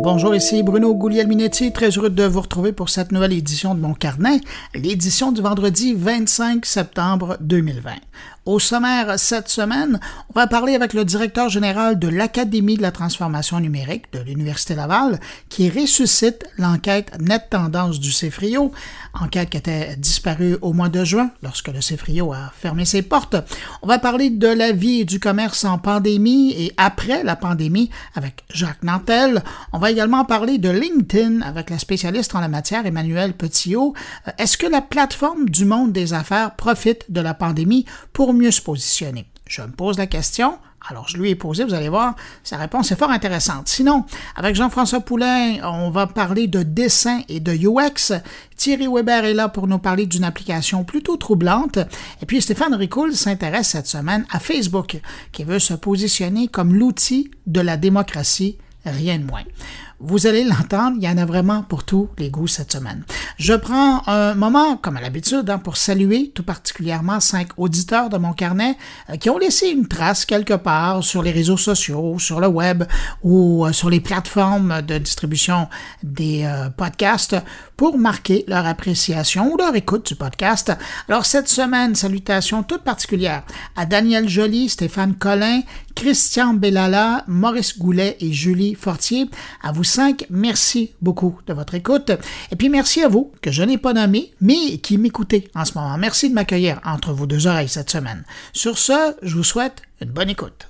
Bonjour, ici Bruno Guglielminetti, très heureux de vous retrouver pour cette nouvelle édition de mon carnet, l'édition du vendredi 25 septembre 2020. Au sommaire cette semaine, on va parler avec le directeur général de l'Académie de la transformation numérique de l'Université Laval qui ressuscite l'enquête Net Tendance du CFRIO, enquête qui était disparue au mois de juin lorsque le CFRIO a fermé ses portes. On va parler de la vie et du commerce en pandémie et après la pandémie avec Jacques Nantel. On va également parler de LinkedIn avec la spécialiste en la matière Emmanuelle Petittot. Est-ce que la plateforme du monde des affaires profite de la pandémie pour mieux se positionner? Je me pose la question. Alors, je lui ai posé, vous allez voir, sa réponse est fort intéressante. Sinon, avec Jean-François Poulain, on va parler de dessin et de UX. Thierry Weber est là pour nous parler d'une application plutôt troublante. Et puis, Stéphane Ricoul s'intéresse cette semaine à Facebook, qui veut se positionner comme l'outil de la démocratie, rien de moins. Vous allez l'entendre, il y en a vraiment pour tous les goûts cette semaine. Je prends un moment, comme à l'habitude, pour saluer tout particulièrement 5 auditeurs de mon carnet qui ont laissé une trace quelque part sur les réseaux sociaux, sur le web ou sur les plateformes de distribution des podcasts pour marquer leur appréciation ou leur écoute du podcast. Alors cette semaine, salutations toutes particulières à Daniel Joly, Stéphane Collin, Christian Bellala, Maurice Goulet et Julie Fortier. À vous 5, merci beaucoup de votre écoute. Et puis merci à vous, que je n'ai pas nommé, mais qui m'écoutez en ce moment. Merci de m'accueillir entre vos deux oreilles cette semaine. Sur ce, je vous souhaite une bonne écoute.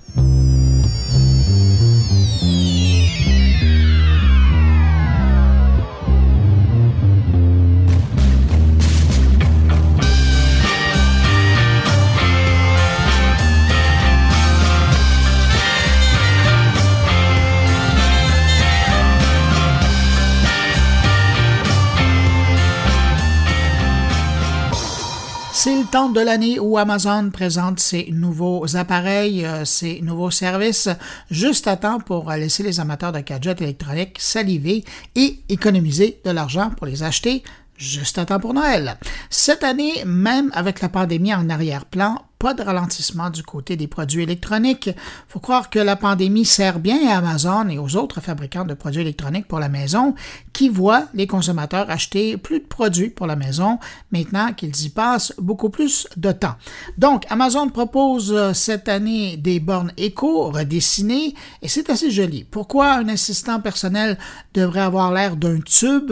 C'est le temps de l'année où Amazon présente ses nouveaux appareils, ses nouveaux services, juste à temps pour laisser les amateurs de gadgets électroniques saliver et économiser de l'argent pour les acheter juste à temps pour Noël. Cette année, même avec la pandémie en arrière-plan, pas de ralentissement du côté des produits électroniques. Faut croire que la pandémie sert bien à Amazon et aux autres fabricants de produits électroniques pour la maison qui voient les consommateurs acheter plus de produits pour la maison maintenant qu'ils y passent beaucoup plus de temps. Donc, Amazon propose cette année des bornes éco redessinées et c'est assez joli. Pourquoi un assistant personnel devrait avoir l'air d'un tube?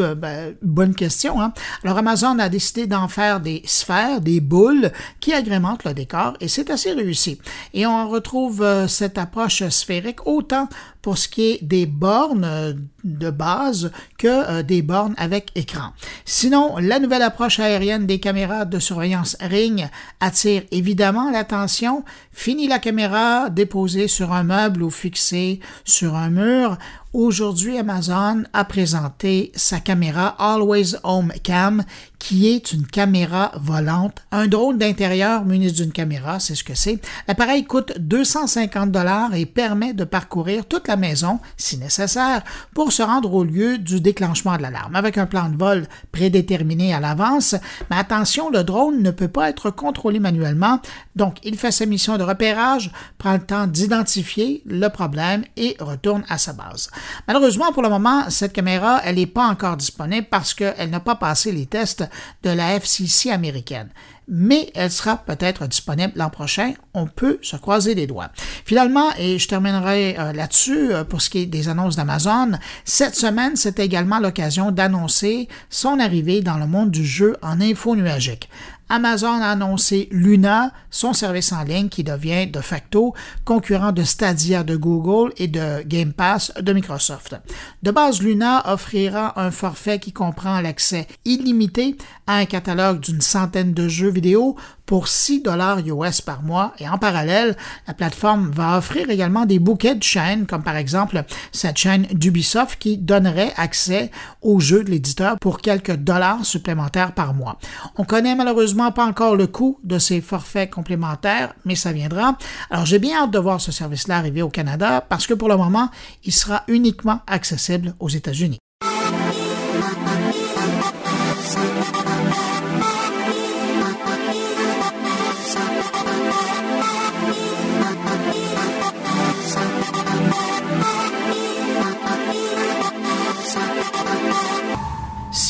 Bonne question, hein? Alors, Amazon a décidé d'en faire des sphères, des boules qui agrémentent le décor et c'est assez réussi. Et on retrouve cette approche sphérique autant pour ce qui est des bornes de base que des bornes avec écran. Sinon, la nouvelle approche aérienne des caméras de surveillance Ring attire évidemment l'attention. Fini la caméra déposée sur un meuble ou fixée sur un mur. Aujourd'hui, Amazon a présenté sa caméra Always Home Cam, qui est une caméra volante, un drone d'intérieur muni d'une caméra, c'est ce que c'est. L'appareil coûte 250 $ et permet de parcourir toute la maison, si nécessaire, pour se rendre au lieu du déclenchement de l'alarme, avec un plan de vol prédéterminé à l'avance. Mais attention, le drone ne peut pas être contrôlé manuellement, donc il fait sa mission de repérage, prend le temps d'identifier le problème et retourne à sa base. Malheureusement, pour le moment, cette caméra, elle n'est pas encore disponible parce qu'elle n'a pas passé les tests de la FCC américaine. Mais elle sera peut-être disponible l'an prochain. On peut se croiser les doigts. Finalement, et je terminerai là-dessus pour ce qui est des annonces d'Amazon, cette semaine, c'est également l'occasion d'annoncer son arrivée dans le monde du jeu en info nuagique. Amazon a annoncé Luna, son service en ligne qui devient de facto concurrent de Stadia de Google et de Game Pass de Microsoft. De base, Luna offrira un forfait qui comprend l'accès illimité à un catalogue d'une centaine de jeux vidéo pour 6 $ US par mois et en parallèle, la plateforme va offrir également des bouquets de chaînes comme par exemple cette chaîne d'Ubisoft qui donnerait accès aux jeux de l'éditeur pour quelques dollars supplémentaires par mois. On connaît malheureusement pas encore le coût de ces forfaits complémentaires, mais ça viendra. Alors j'ai bien hâte de voir ce service-là arriver au Canada parce que pour le moment, il sera uniquement accessible aux États-Unis.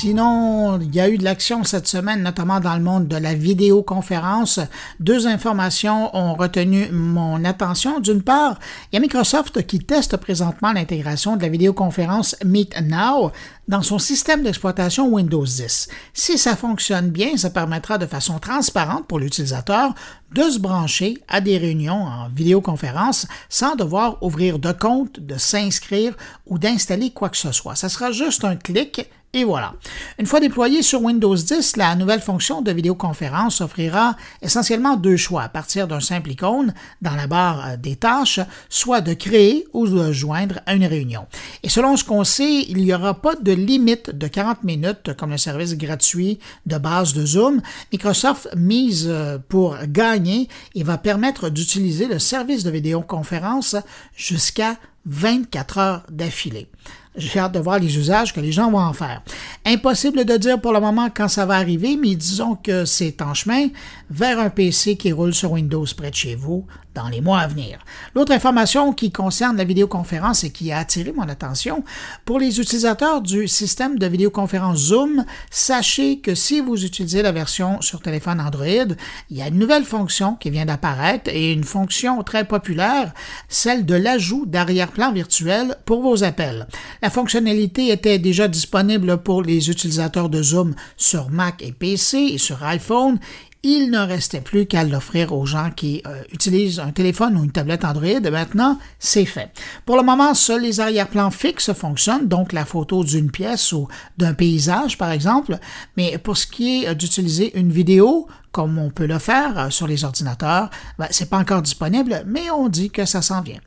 Sinon, il y a eu de l'action cette semaine, notamment dans le monde de la vidéoconférence. Deux informations ont retenu mon attention. D'une part, il y a Microsoft qui teste présentement l'intégration de la vidéoconférence Meet Now dans son système d'exploitation Windows 10. Si ça fonctionne bien, ça permettra de façon transparente pour l'utilisateur de se brancher à des réunions en vidéoconférence sans devoir ouvrir de compte, de s'inscrire ou d'installer quoi que ce soit. Ça sera juste un clic. Et voilà. Une fois déployée sur Windows 10, la nouvelle fonction de vidéoconférence offrira essentiellement deux choix à partir d'un simple icône dans la barre des tâches, soit de créer ou de joindre à une réunion. Et selon ce qu'on sait, il n'y aura pas de limite de 40 minutes comme le service gratuit de base de Zoom. Microsoft mise pour gagner et va permettre d'utiliser le service de vidéoconférence jusqu'à 24 heures d'affilée. J'ai hâte de voir les usages que les gens vont en faire. Impossible de dire pour le moment quand ça va arriver, mais disons que c'est en chemin vers un PC qui roule sur Windows près de chez vous dans les mois à venir. L'autre information qui concerne la vidéoconférence et qui a attiré mon attention, pour les utilisateurs du système de vidéoconférence Zoom, sachez que si vous utilisez la version sur téléphone Android, il y a une nouvelle fonction qui vient d'apparaître et une fonction très populaire, celle de l'ajout d'arrière-plan virtuel pour vos appels. La fonctionnalité était déjà disponible pour les utilisateurs de Zoom sur Mac et PC et sur iPhone. Il ne restait plus qu'à l'offrir aux gens qui utilisent un téléphone ou une tablette Android. Maintenant, c'est fait. Pour le moment, seuls les arrière-plans fixes fonctionnent, donc la photo d'une pièce ou d'un paysage, par exemple. Mais pour ce qui est d'utiliser une vidéo, comme on peut le faire sur les ordinateurs, c'est pas encore disponible, mais on dit que ça s'en vient.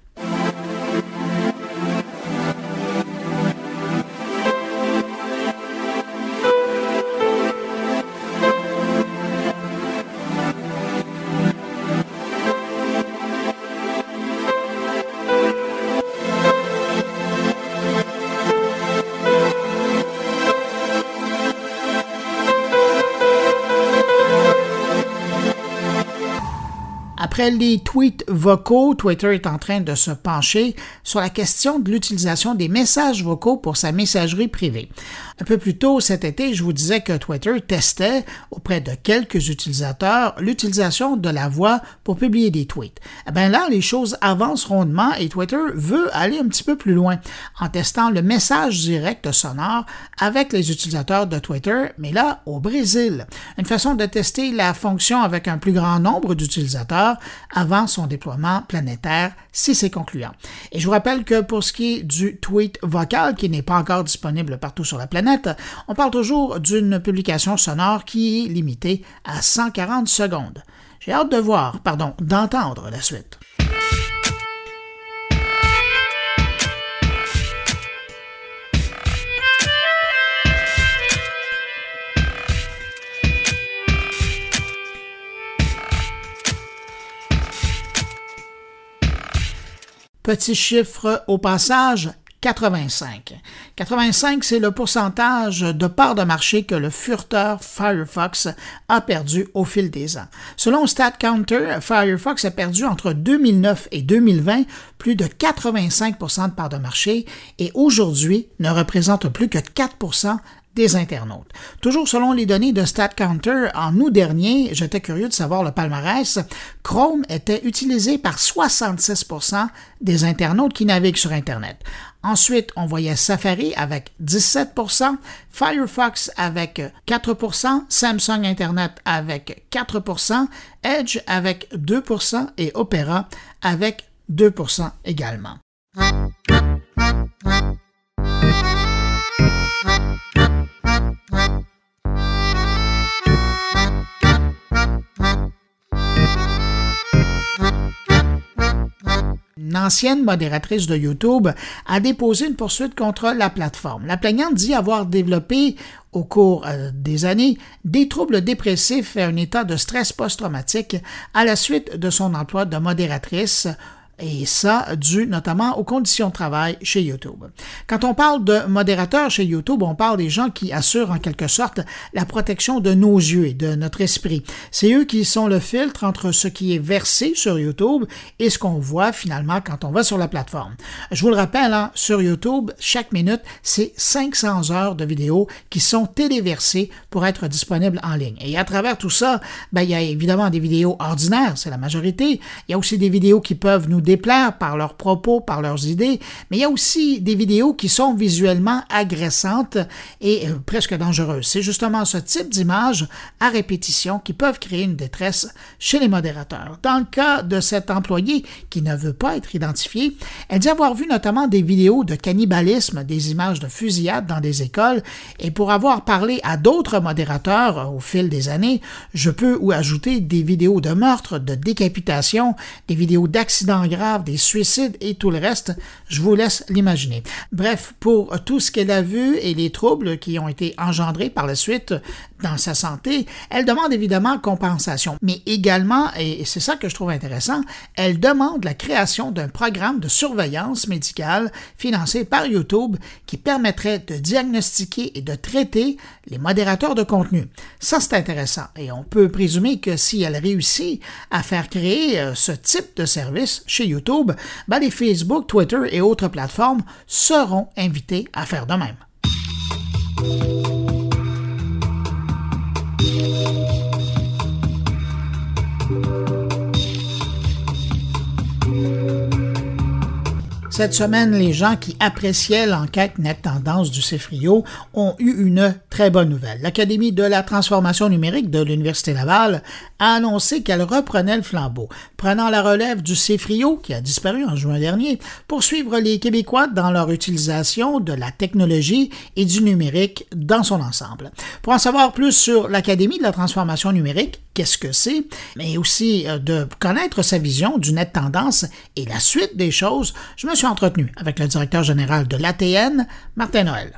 Après les tweets vocaux, Twitter est en train de se pencher sur la question de l'utilisation des messages vocaux pour sa messagerie privée. Un peu plus tôt cet été, je vous disais que Twitter testait auprès de quelques utilisateurs l'utilisation de la voix pour publier des tweets. Eh bien là, les choses avancent rondement et Twitter veut aller un petit peu plus loin en testant le message direct sonore avec les utilisateurs de Twitter, mais là, au Brésil. Une façon de tester la fonction avec un plus grand nombre d'utilisateurs avant son déploiement planétaire, si c'est concluant. Et je vous rappelle que pour ce qui est du tweet vocal, qui n'est pas encore disponible partout sur la planète, on parle toujours d'une publication sonore qui est limitée à 140 secondes. J'ai hâte d'entendre la suite. Petit chiffre au passage, 85. 85, c'est le pourcentage de part de marché que le furteur Firefox a perdu au fil des ans. Selon StatCounter, Firefox a perdu entre 2009 et 2020 plus de 85% de part de marché et aujourd'hui ne représente plus que 4% des internautes. Toujours selon les données de StatCounter, en août dernier, j'étais curieux de savoir le palmarès, Chrome était utilisé par 66% des internautes qui naviguent sur Internet. Ensuite, on voyait Safari avec 17%, Firefox avec 4%, Samsung Internet avec 4%, Edge avec 2% et Opera avec 2% également. Une ancienne modératrice de YouTube a déposé une poursuite contre la plateforme. La plaignante dit avoir développé au cours des années des troubles dépressifs et un état de stress post-traumatique à la suite de son emploi de modératrice. et ça dû notamment aux conditions de travail chez YouTube. Quand on parle de modérateurs chez YouTube, on parle des gens qui assurent en quelque sorte la protection de nos yeux et de notre esprit. C'est eux qui sont le filtre entre ce qui est versé sur YouTube et ce qu'on voit finalement quand on va sur la plateforme. Je vous le rappelle, hein, sur YouTube, chaque minute, c'est 500 heures de vidéos qui sont téléversées pour être disponibles en ligne. Et à travers tout ça, il y a évidemment des vidéos ordinaires, c'est la majorité. Il y a aussi des vidéos qui peuvent nous déplaire par leurs propos, par leurs idées, mais il y a aussi des vidéos qui sont visuellement agressantes et presque dangereuses. C'est justement ce type d'images à répétition qui peuvent créer une détresse chez les modérateurs. Dans le cas de cette employée qui ne veut pas être identifiée, elle dit avoir vu notamment des vidéos de cannibalisme, des images de fusillade dans des écoles, et pour avoir parlé à d'autres modérateurs au fil des années, je peux ou ajouter des vidéos de meurtres, de décapitation, des vidéos d'accidents graves, des suicides et tout le reste, je vous laisse l'imaginer. Bref, pour tout ce qu'elle a vu et les troubles qui ont été engendrés par la suite dans sa santé, elle demande évidemment compensation, mais également, et c'est ça que je trouve intéressant, elle demande la création d'un programme de surveillance médicale financé par YouTube qui permettrait de diagnostiquer et de traiter les modérateurs de contenu. Ça, c'est intéressant et on peut présumer que si elle réussit à faire créer ce type de service chez YouTube, les Facebook, Twitter et autres plateformes seront invités à faire de même. Cette semaine, les gens qui appréciaient l'enquête Net Tendance du CFRIO ont eu une très bonne nouvelle. L'Académie de la transformation numérique de l'Université Laval a annoncé qu'elle reprenait le flambeau, prenant la relève du CFRIO, qui a disparu en juin dernier, pour suivre les Québécois dans leur utilisation de la technologie et du numérique dans son ensemble. Pour en savoir plus sur l'Académie de la transformation numérique, qu'est-ce que c'est, mais aussi de connaître sa vision du Net Tendance et la suite des choses, je me suis entretenu avec le directeur général de l'ATN, Martin Noël.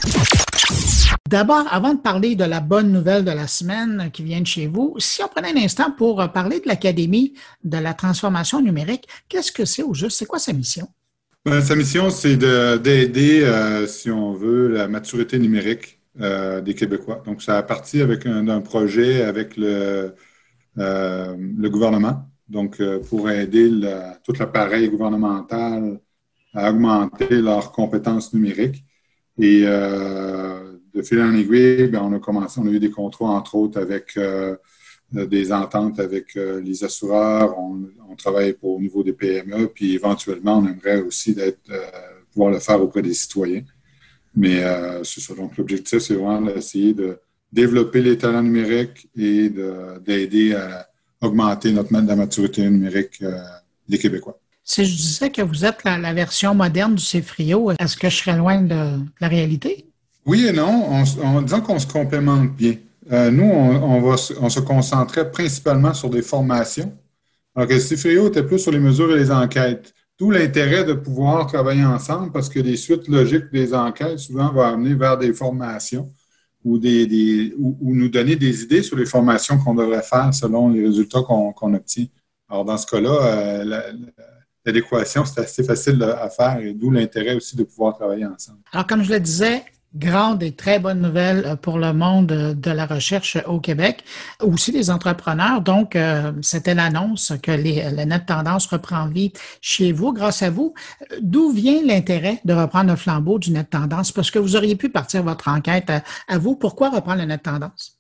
D'abord, avant de parler de la bonne nouvelle de la semaine qui vient de chez vous, si on prenait un instant pour parler de l'Académie de la transformation numérique, qu'est-ce que c'est au juste? C'est quoi sa mission? Sa mission, c'est d'aider, si on veut, la maturité numérique des Québécois. Donc, ça a parti d'un projet avec le gouvernement, donc pour aider tout l'appareil gouvernemental à augmenter leurs compétences numériques. Et de fil en aiguille, on a eu des contrats, entre autres, avec des ententes avec les assureurs. On travaille au niveau des PME, puis éventuellement, on aimerait aussi pouvoir le faire auprès des citoyens. Mais c'est ça. Donc, l'objectif, c'est vraiment d'essayer de développer les talents numériques et d'aider à augmenter la maturité numérique des Québécois. Si je disais que vous êtes la version moderne du CFRIO, est-ce que je serais loin de la réalité? Oui et non. Disons qu'on se complémente bien. Nous, on se concentrait principalement sur des formations, alors que le CFRIO était plus sur les mesures et les enquêtes. D'où l'intérêt de pouvoir travailler ensemble parce que les suites logiques des enquêtes souvent vont amener vers des formations ou nous donner des idées sur les formations qu'on devrait faire selon les résultats qu'on obtient. Alors, dans ce cas-là, l'adéquation, c'est assez facile à faire et d'où l'intérêt aussi de pouvoir travailler ensemble. Alors, comme je le disais, grande et très bonne nouvelle pour le monde de la recherche au Québec, aussi les entrepreneurs. Donc, c'était l'annonce que le Net Tendance reprend vie chez vous, grâce à vous. D'où vient l'intérêt de reprendre le flambeau du Net Tendance? Parce que vous auriez pu partir votre enquête à vous. Pourquoi reprendre le Net Tendance?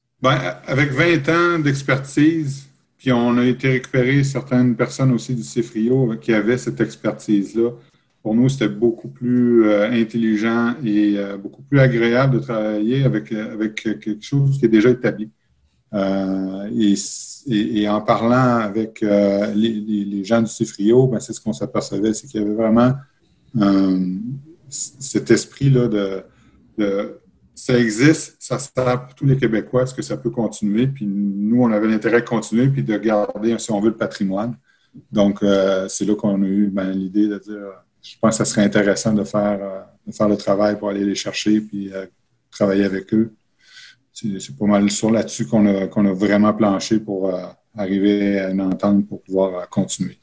Avec 20 ans d'expertise, puis on a été récupérer certaines personnes aussi du CFRIO qui avaient cette expertise-là. Pour nous, c'était beaucoup plus intelligent et beaucoup plus agréable de travailler avec quelque chose qui est déjà établi. Et en parlant avec les gens du CFRIO, c'est ce qu'on s'apercevait, c'est qu'il y avait vraiment cet esprit-là de ça existe, ça sert pour tous les Québécois, est-ce que ça peut continuer? Puis nous, on avait l'intérêt de continuer puis de garder, si on veut, le patrimoine. Donc, c'est là qu'on a eu l'idée de dire, je pense que ça serait intéressant de faire le travail pour aller les chercher puis travailler avec eux. C'est pas mal là-dessus qu'on a vraiment planché pour arriver à une entente pour pouvoir continuer.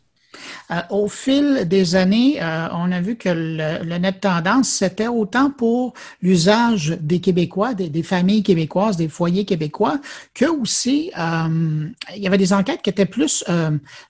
Au fil des années, on a vu que le net tendance, c'était autant pour l'usage des Québécois, des familles québécoises, des foyers québécois, que aussi, il y avait des enquêtes qui étaient plus,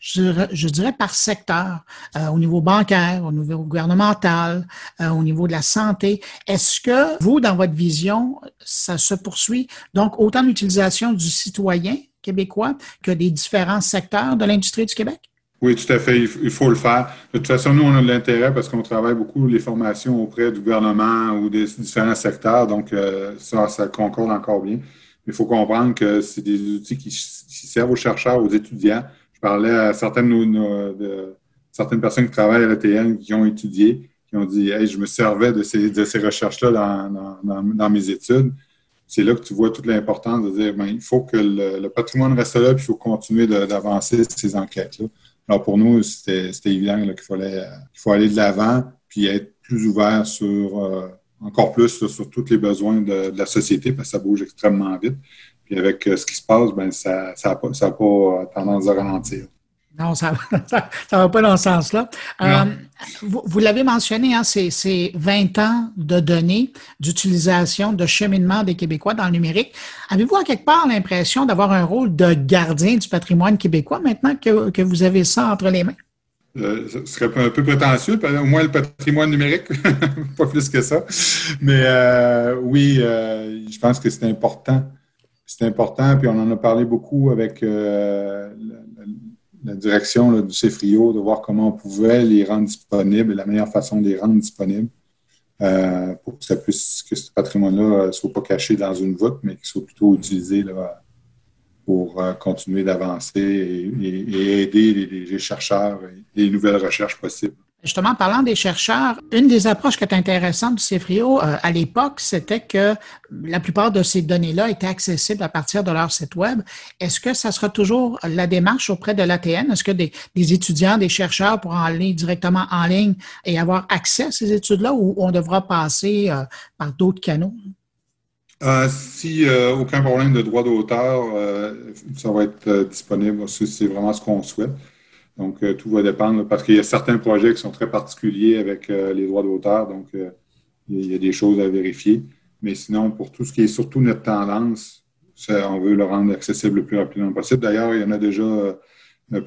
je dirais, par secteur, au niveau bancaire, au niveau gouvernemental, au niveau de la santé. Est-ce que vous, dans votre vision, ça se poursuit? Donc, autant l'utilisation du citoyen québécois que des différents secteurs de l'industrie du Québec? Oui, tout à fait. Il faut le faire. De toute façon, nous, on a de l'intérêt parce qu'on travaille beaucoup les formations auprès du gouvernement ou des différents secteurs. Donc, ça concorde encore bien. Il faut comprendre que c'est des outils qui servent aux chercheurs, aux étudiants. Je parlais à certaines personnes qui travaillent à l'ATN qui ont étudié, qui ont dit « Hey, je me servais de ces recherches-là dans mes études ». C'est là que tu vois toute l'importance de dire il faut que le patrimoine reste là, puis il faut continuer d'avancer ces enquêtes-là. Alors pour nous, c'était évident là, qu'il faut aller de l'avant, puis être plus ouvert encore plus sur tous les besoins de la société, parce que ça bouge extrêmement vite. Puis avec ce qui se passe, ça n'a pas tendance à ralentir. Non, ça va pas dans ce sens-là. Vous l'avez mentionné, hein, c'est 20 ans de données d'utilisation, de cheminement des Québécois dans le numérique. Avez-vous à quelque part l'impression d'avoir un rôle de gardien du patrimoine québécois maintenant que vous avez ça entre les mains? Ce serait un peu prétentieux, au moins le patrimoine numérique, pas plus que ça. Mais oui, je pense que c'est important. C'est important, puis on en a parlé beaucoup avec la direction là, du CFRIO, de voir comment on pouvait les rendre disponibles et la meilleure façon de les rendre disponibles pour que ce patrimoine-là ne soit pas caché dans une voûte, mais qu'il soit plutôt utilisé là, pour continuer d'avancer et aider les chercheurs et les nouvelles recherches possibles. Justement, en parlant des chercheurs, une des approches qui est intéressante du CFRIO à l'époque, c'était que la plupart de ces données-là étaient accessibles à partir de leur site Web. Est-ce que ça sera toujours la démarche auprès de l'ATN? Est-ce que des étudiants, des chercheurs pourront aller directement en ligne et avoir accès à ces études-là ou on devra passer par d'autres canaux? Si aucun problème de droit d'auteur, ça va être disponible. C'est vraiment ce qu'on souhaite. Donc, tout va dépendre parce qu'il y a certains projets qui sont très particuliers avec les droits d'auteur. Donc, il y a des choses à vérifier. Mais sinon, pour tout ce qui est surtout notre tendance, on veut le rendre accessible le plus rapidement possible. D'ailleurs, il y en a déjà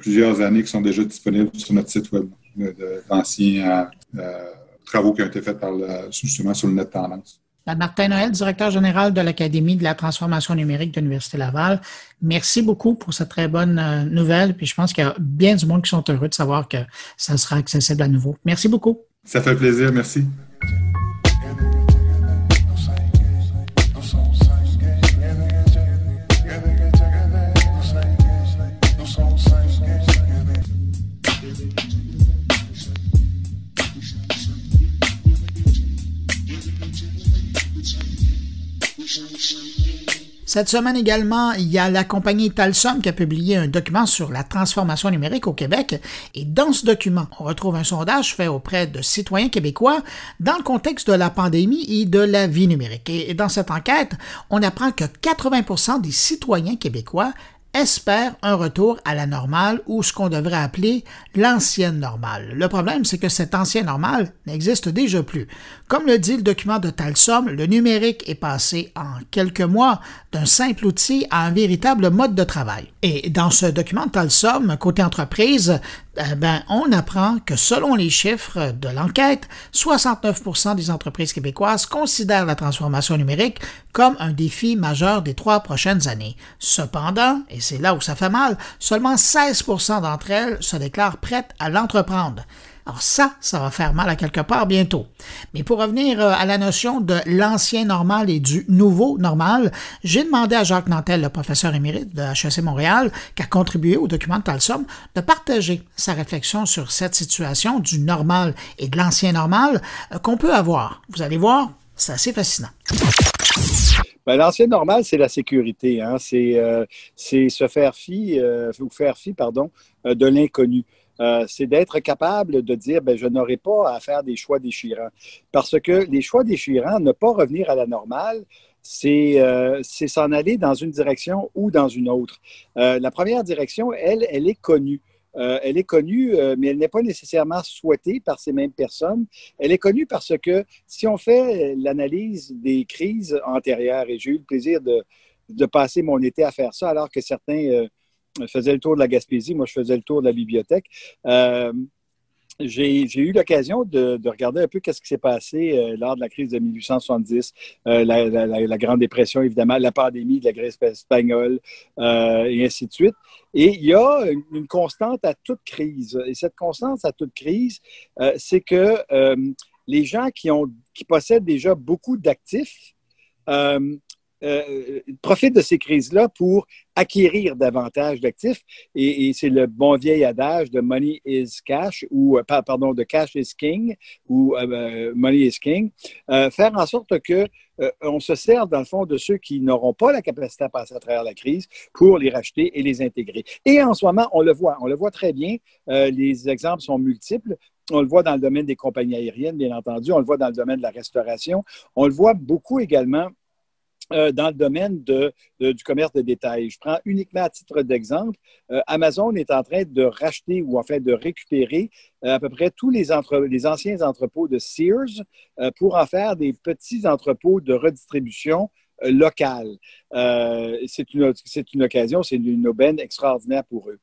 plusieurs années qui sont déjà disponibles sur notre site Web d'anciens travaux qui ont été faits justement sur le net tendance. Martin Noël, directeur général de l'Académie de la transformation numérique de l'Université Laval. Merci beaucoup pour cette très bonne nouvelle. Puis je pense qu'il y a bien du monde qui sont heureux de savoir que ça sera accessible à nouveau. Merci beaucoup. Ça fait plaisir. Merci. Cette semaine également, il y a la compagnie Talsom qui a publié un document sur la transformation numérique au Québec. Et dans ce document, on retrouve un sondage fait auprès de citoyens québécois dans le contexte de la pandémie et de la vie numérique. Et dans cette enquête, on apprend que 80% des citoyens québécois espèrent un retour à la normale ou ce qu'on devrait appeler l'ancienne normale. Le problème, c'est que cette ancienne normale n'existe déjà plus. Comme le dit le document de Talsom, le numérique est passé en quelques mois d'un simple outil à un véritable mode de travail. Et dans ce document de Talsom, côté entreprise, on apprend que selon les chiffres de l'enquête, 69% des entreprises québécoises considèrent la transformation numérique comme un défi majeur des 3 prochaines années. Cependant, et c'est là où ça fait mal, seulement 16% d'entre elles se déclarent prêtes à l'entreprendre. Alors ça va faire mal à quelque part bientôt. Mais pour revenir à la notion de l'ancien normal et du nouveau normal, j'ai demandé à Jacques Nantel, le professeur émérite de HEC Montréal, qui a contribué au document de Talsom, de partager sa réflexion sur cette situation du normal et de l'ancien normal qu'on peut avoir. Vous allez voir, c'est assez fascinant. L'ancien normal, c'est la sécurité. Hein? C'est se faire fi, de l'inconnu. C'est d'être capable de dire je n'aurai pas à faire des choix déchirants. Parce que les choix déchirants, ne pas revenir à la normale, c'est s'en aller dans une direction ou dans une autre. La première direction, elle est connue. elle est connue, mais elle n'est pas nécessairement souhaitée par ces mêmes personnes. Elle est connue parce que si on fait l'analyse des crises antérieures, et j'ai eu le plaisir de passer mon été à faire ça, alors que certains faisaient le tour de la Gaspésie, moi je faisais le tour de la bibliothèque. J'ai eu l'occasion de regarder un peu qu'est-ce qui s'est passé lors de la crise de 1870, la Grande Dépression, évidemment, la pandémie de la grippe espagnole, et ainsi de suite. Et il y a une constante à toute crise. Et cette constante à toute crise, c'est que les gens qui possèdent déjà beaucoup d'actifs profitent de ces crises-là pour acquérir davantage d'actifs. Et c'est le bon vieil adage de money is cash, ou, pardon, de cash is king, ou money is king. Faire en sorte que on se sert, dans le fond, de ceux qui n'auront pas la capacité à passer à travers la crise pour les racheter et les intégrer. Et en ce moment, on le voit très bien. Les exemples sont multiples. On le voit dans le domaine des compagnies aériennes, bien entendu. On le voit dans le domaine de la restauration. On le voit beaucoup également dans le domaine du commerce de détail. Je prends uniquement à titre d'exemple, Amazon est en train de racheter ou en fait de récupérer à peu près tous les anciens entrepôts de Sears pour en faire des petits entrepôts de redistribution locale. C'est une occasion, c'est une aubaine extraordinaire pour eux.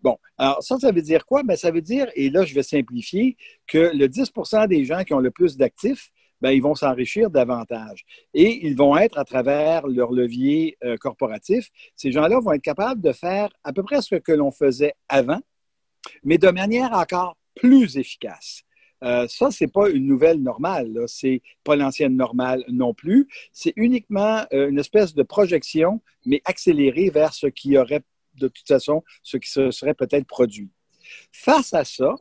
Bon, alors ça veut dire quoi? Bien, ça veut dire, et là je vais simplifier, que le 10% des gens qui ont le plus d'actifs, ben, ils vont s'enrichir davantage. Et ils vont être, à travers leur levier corporatif, ces gens-là vont être capables de faire à peu près ce que l'on faisait avant, mais de manière encore plus efficace. Ça, ce n'est pas une nouvelle normale, là. C'est pas l'ancienne normale non plus. C'est uniquement une espèce de projection, mais accélérée vers ce qui aurait, de toute façon, ce qui se serait peut-être produit. Face à ça,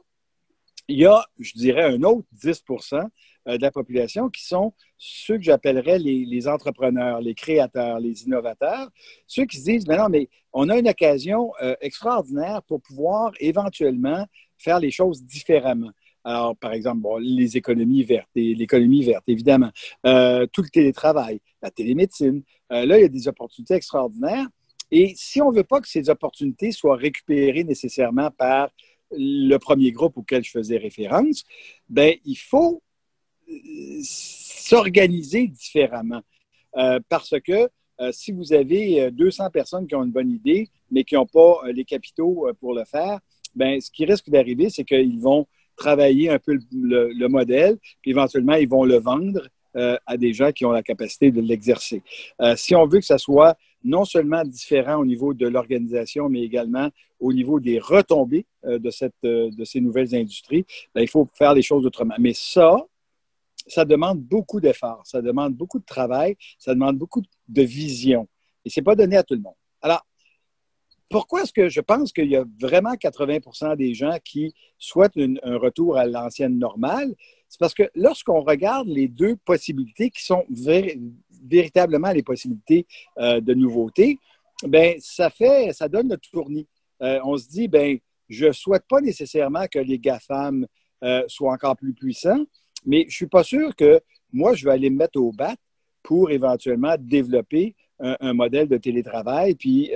il y a, je dirais, un autre 10% de la population qui sont ceux que j'appellerais les entrepreneurs, les créateurs, les innovateurs, ceux qui se disent, mais non, mais on a une occasion extraordinaire pour pouvoir éventuellement faire les choses différemment. Alors, par exemple, bon, les économies vertes, l'économie verte, évidemment, tout le télétravail, la télémédecine. Là, il y a des opportunités extraordinaires. Et si on ne veut pas que ces opportunités soient récupérées nécessairement par le premier groupe auquel je faisais référence, bien, il faut s'organiser différemment. Parce que si vous avez 200 personnes qui ont une bonne idée, mais qui n'ont pas les capitaux pour le faire, bien, ce qui risque d'arriver, c'est qu'ils vont travailler un peu le modèle, puis éventuellement, ils vont le vendre à des gens qui ont la capacité de l'exercer. Si on veut que ça soit non seulement différent au niveau de l'organisation, mais également au niveau des retombées de ces nouvelles industries, bien, il faut faire les choses autrement. Mais ça demande beaucoup d'efforts, ça demande beaucoup de travail, ça demande beaucoup de vision. Et ce n'est pas donné à tout le monde. Alors, pourquoi est-ce que je pense qu'il y a vraiment 80% des gens qui souhaitent un retour à l'ancienne normale? C'est parce que lorsqu'on regarde les deux possibilités qui sont véritablement les possibilités de nouveauté, bien, ça donne le tournis. On se dit, bien, je ne souhaite pas nécessairement que les GAFAM soient encore plus puissants, mais je ne suis pas sûr que moi, je vais aller me mettre au bat pour éventuellement développer un modèle de télétravail, puis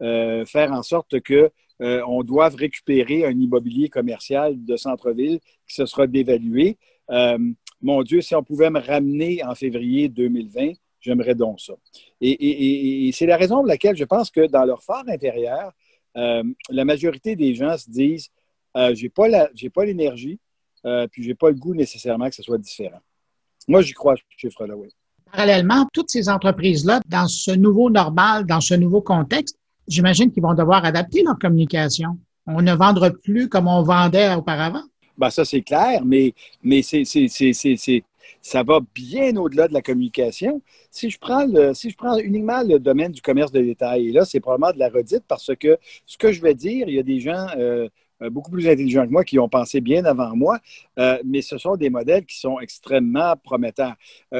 faire en sorte qu'on doive récupérer un immobilier commercial de centre-ville qui se sera dévalué. Mon Dieu, si on pouvait me ramener en février 2020, j'aimerais donc ça. Et c'est la raison pour laquelle je pense que dans leur fort intérieur, la majorité des gens se disent j'ai pas l'énergie, puis j'ai pas le goût nécessairement que ce soit différent. Moi, j'y crois à ce chiffre-là, oui. Parallèlement, toutes ces entreprises-là, dans ce nouveau normal, dans ce nouveau contexte, j'imagine qu'ils vont devoir adapter leur communication. On ne vendra plus comme on vendait auparavant. Ben, ça, c'est clair, mais ça va bien au-delà de la communication. Si je prends uniquement le domaine du commerce de détail, et là, c'est probablement de la redite parce que ce que je vais dire, il y a des gens beaucoup plus intelligents que moi qui ont pensé bien avant moi, mais ce sont des modèles qui sont extrêmement prometteurs.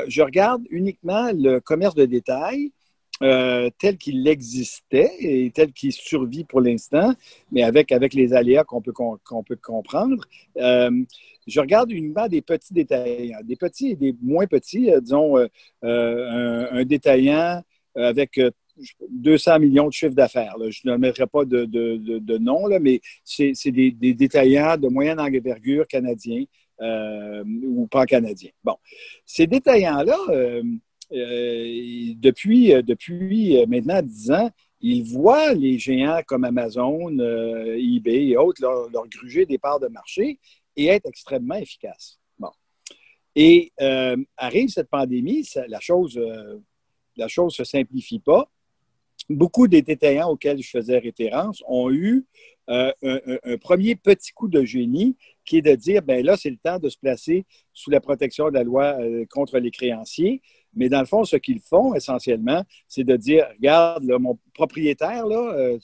Je regarde uniquement le commerce de détail tel qu'il existait et tel qu'il survit pour l'instant, mais avec les aléas qu'on peut comprendre. Je regarde uniquement des petits détaillants, des petits et des moins petits, disons un détaillant avec 200 millions de chiffre d'affaires. Là. Je ne mettrai pas de nom, là, mais c'est des détaillants de moyenne envergure canadiens ou pan-canadiens. Bon, ces détaillants-là, depuis maintenant 10 ans, ils voient les géants comme Amazon, eBay et autres leur gruger des parts de marché et être extrêmement efficaces. Bon. Et arrive cette pandémie, la chose ne se simplifie pas. Beaucoup des détaillants auxquels je faisais référence ont eu un premier petit coup de génie qui est de dire, bien là, c'est le temps de se placer sous la protection de la loi contre les créanciers. Mais dans le fond, ce qu'ils font essentiellement, c'est de dire, regarde, là, mon propriétaire, là,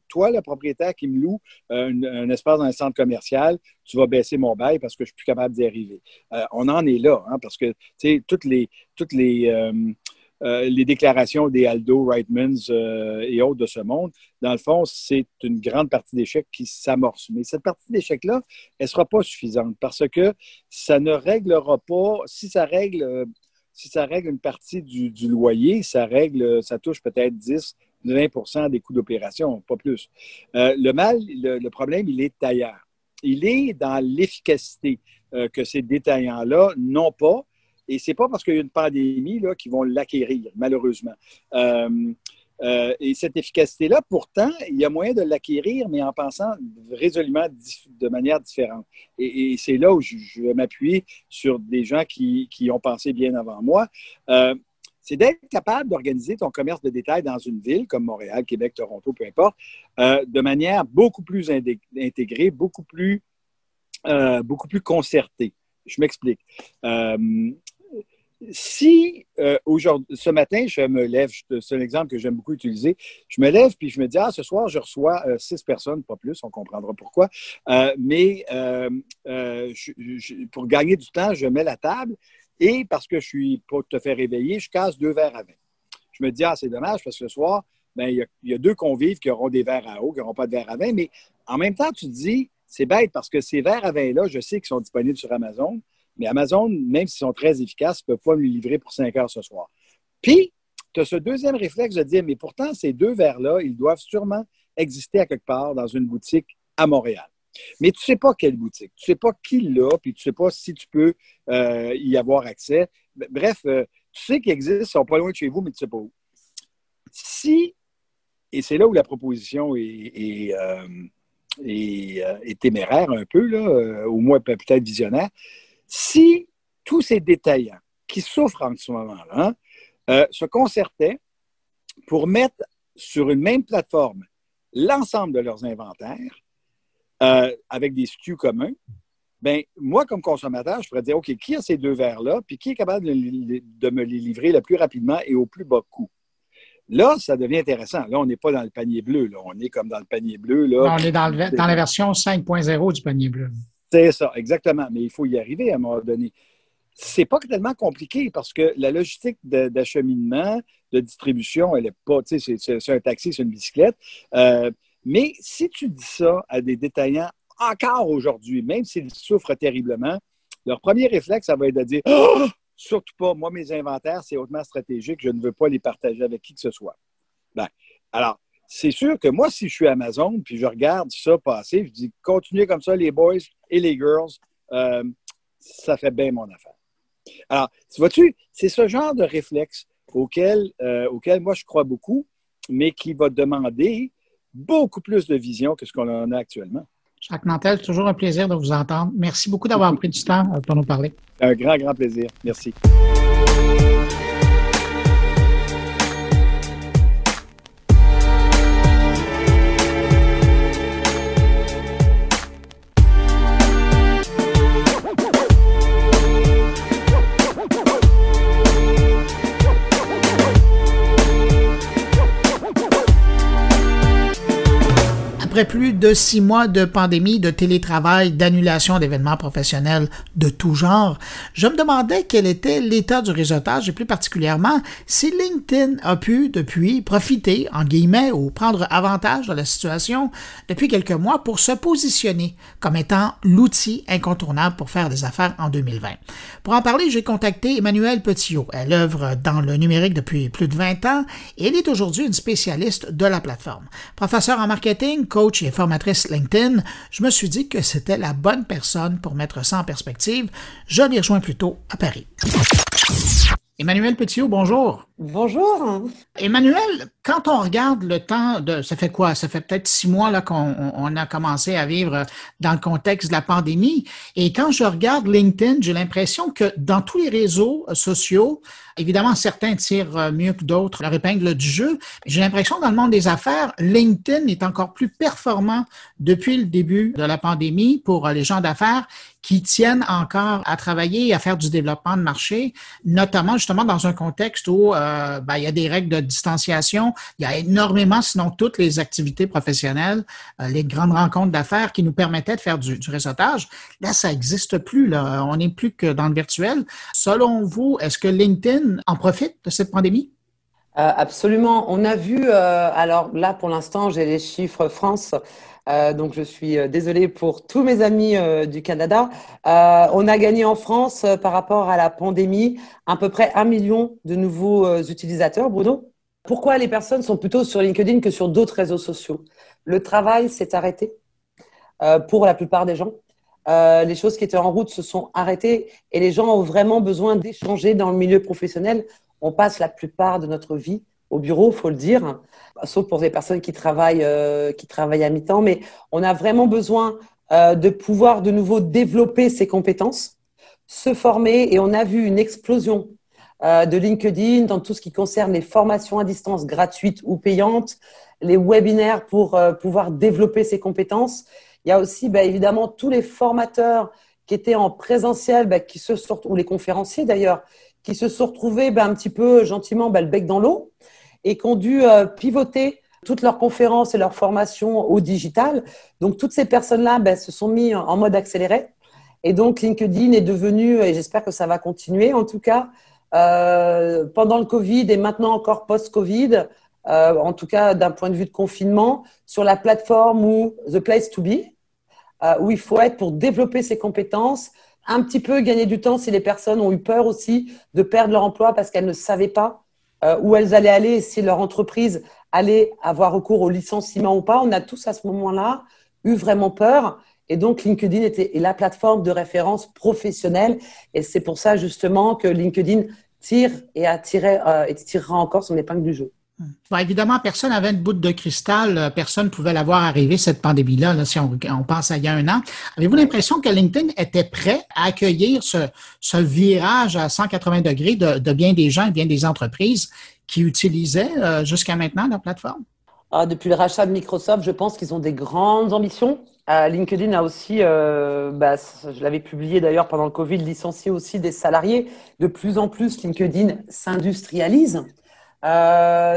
toi, le propriétaire qui me loue un espace dans un centre commercial, tu vas baisser mon bail parce que je ne suis plus capable d'y arriver. On en est là, hein, parce que toutes les déclarations des Aldo, Reitmans et autres de ce monde, dans le fond, c'est une grande partie d'échecs qui s'amorce. Mais cette partie d'échecs-là, elle ne sera pas suffisante parce que ça ne réglera pas, si ça règle une partie du loyer, ça touche peut-être 10-20 des coûts d'opération, pas plus. Le problème, il est ailleurs. Il est dans l'efficacité que ces détaillants-là n'ont pas. Et ce n'est pas parce qu'il y a une pandémie là, qu'ils vont l'acquérir, malheureusement. Et cette efficacité-là, pourtant, il y a moyen de l'acquérir, mais en pensant résolument de manière différente. Et c'est là où je vais m'appuyer sur des gens qui ont pensé bien avant moi. C'est d'être capable d'organiser ton commerce de détail dans une ville comme Montréal, Québec, Toronto, peu importe, de manière beaucoup plus intégrée, beaucoup plus concertée. Je m'explique. Si ce matin, je me lève, c'est un exemple que j'aime beaucoup utiliser, je me lève puis je me dis, ce soir, je reçois 6 personnes, pas plus, on comprendra pourquoi, mais pour gagner du temps, je mets la table et parce que je suis pas tout à fait réveillé, je casse 2 verres à vin. Je me dis, c'est dommage parce que ce soir, il y a 2 convives qui auront des verres à eau, qui n'auront pas de verres à vin, mais en même temps, tu te dis, c'est bête parce que ces verres à vin-là, je sais qu'ils sont disponibles sur Amazon, mais Amazon, même s'ils sont très efficaces, ne peuvent pas me les livrer pour 5 heures ce soir. Puis, tu as ce deuxième réflexe de dire, mais pourtant, ces 2 verres-là, ils doivent sûrement exister à quelque part dans une boutique à Montréal. Mais tu ne sais pas quelle boutique, tu ne sais pas qui l'a, puis tu ne sais pas si tu peux y avoir accès. Bref, tu sais qu'ils existent, ils ne sont pas loin de chez vous, mais tu ne sais pas où. Et c'est là où la proposition est téméraire un peu, là, au moins peut-être visionnaire. Si tous ces détaillants qui souffrent en ce moment-là se concertaient pour mettre sur une même plateforme l'ensemble de leurs inventaires avec des SKU communs, bien, moi, comme consommateur, je pourrais dire, OK, qui a ces 2 verres-là, puis qui est capable de me les livrer le plus rapidement et au plus bas coût? Là, ça devient intéressant. Là, on n'est pas dans le panier bleu. Là. On est comme dans le panier bleu. Là. Non, on est dans la version 5.0 du panier bleu. C'est ça, exactement. Mais il faut y arriver à un moment donné. C'est pas tellement compliqué parce que la logistique d'acheminement, de distribution, elle n'est pas, tu sais, c'est un taxi, c'est une bicyclette. Mais si tu dis ça à des détaillants encore aujourd'hui, même s'ils souffrent terriblement, leur premier réflexe, ça va être de dire oh, surtout pas, moi, mes inventaires, c'est hautement stratégique, je ne veux pas les partager avec qui que ce soit. Ben, alors, c'est sûr que moi, si je suis Amazon puis je regarde ça passer, je dis continuez comme ça, les boys et les girls, ça fait bien mon affaire. Alors, vois-tu, c'est ce genre de réflexe auquel moi je crois beaucoup, mais qui va demander beaucoup plus de vision que ce qu'on en a actuellement. Jacques Nantel, c'est toujours un plaisir de vous entendre. Merci beaucoup d'avoir pris du temps pour nous parler. Un grand, grand plaisir. Merci. Après plus de 6 mois de pandémie, de télétravail, d'annulation d'événements professionnels de tout genre, je me demandais quel était l'état du réseautage et plus particulièrement si LinkedIn a pu depuis profiter, en guillemets, ou prendre avantage de la situation depuis quelques mois pour se positionner comme étant l'outil incontournable pour faire des affaires en 2020. Pour en parler, j'ai contacté Emmanuelle Petiot. Elle œuvre dans le numérique depuis plus de 20 ans et elle est aujourd'hui une spécialiste de la plateforme. Professeure en marketing, coach et formatrice LinkedIn, je me suis dit que c'était la bonne personne pour mettre ça en perspective. Je l'ai rejoint plutôt à Paris. Emmanuelle Petiot, bonjour. Bonjour. Emmanuelle, quand on regarde le temps ça fait quoi? Ça fait peut-être 6 mois là, qu'on a commencé à vivre dans le contexte de la pandémie. Et quand je regarde LinkedIn, j'ai l'impression que dans tous les réseaux sociaux, évidemment, certains tirent mieux que d'autres leur épingle du jeu. J'ai l'impression que dans le monde des affaires, LinkedIn est encore plus performant depuis le début de la pandémie pour les gens d'affaires qui tiennent encore à travailler et à faire du développement de marché, notamment justement dans un contexte où il y a des règles de distanciation, il y a énormément, sinon toutes les activités professionnelles, les grandes rencontres d'affaires qui nous permettaient de faire du réseautage. Là, ça n'existe plus. Là. On n'est plus que dans le virtuel. Selon vous, est-ce que LinkedIn en profite de cette pandémie? Absolument. On a vu, alors là, pour l'instant, j'ai les chiffres France. Donc, je suis désolée pour tous mes amis du Canada. On a gagné en France par rapport à la pandémie à peu près 1 million de nouveaux utilisateurs, Bruno. Pourquoi les personnes sont plutôt sur LinkedIn que sur d'autres réseaux sociaux? Le travail s'est arrêté pour la plupart des gens. Les choses qui étaient en route se sont arrêtées et les gens ont vraiment besoin d'échanger dans le milieu professionnel. On passe la plupart de notre vie au bureau, il faut le dire, sauf pour les personnes qui travaillent à mi-temps. Mais on a vraiment besoin de pouvoir de nouveau développer ses compétences, se former. Et on a vu une explosion de LinkedIn dans tout ce qui concerne les formations à distance gratuites ou payantes, les webinaires pour pouvoir développer ses compétences. Il y a aussi évidemment tous les formateurs qui étaient en présentiel, qui se sont, ou les conférenciers d'ailleurs, qui se sont retrouvés un petit peu gentiment le bec dans l'eau et qui ont dû pivoter toutes leurs conférences et leurs formations au digital. Donc, toutes ces personnes-là se sont mis en mode accéléré. Et donc, LinkedIn est devenu, et j'espère que ça va continuer en tout cas, pendant le Covid et maintenant encore post-Covid, en tout cas d'un point de vue de confinement, sur la plateforme ou The Place to Be, où il faut être pour développer ses compétences, un petit peu gagner du temps si les personnes ont eu peur aussi de perdre leur emploi parce qu'elles ne savaient pas où elles allaient aller, si leur entreprise allait avoir recours au licenciement ou pas. On a tous à ce moment-là eu vraiment peur. Et donc, LinkedIn est la plateforme de référence professionnelle. Et c'est pour ça justement que LinkedIn tire et tirera encore son épingle du jeu. Bon, évidemment, personne n'avait une boule de cristal, personne ne pouvait la voir arriver, cette pandémie-là, là, si on pense à il y a 1 an. Avez-vous l'impression que LinkedIn était prêt à accueillir ce virage à 180 degrés de bien des gens et bien des entreprises qui utilisaient jusqu'à maintenant la plateforme? Depuis le rachat de Microsoft, je pense qu'ils ont des grandes ambitions. LinkedIn a aussi, je l'avais publié d'ailleurs pendant le Covid, licencié aussi des salariés. De plus en plus, LinkedIn s'industrialise.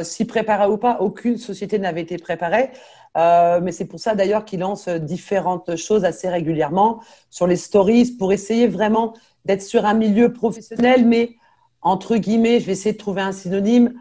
S'y préparer ou pas, aucune société n'avait été préparée. Mais c'est pour ça d'ailleurs qu'ils lancent différentes choses assez régulièrement sur les stories pour essayer vraiment d'être sur un milieu professionnel, mais entre guillemets, je vais essayer de trouver un synonyme,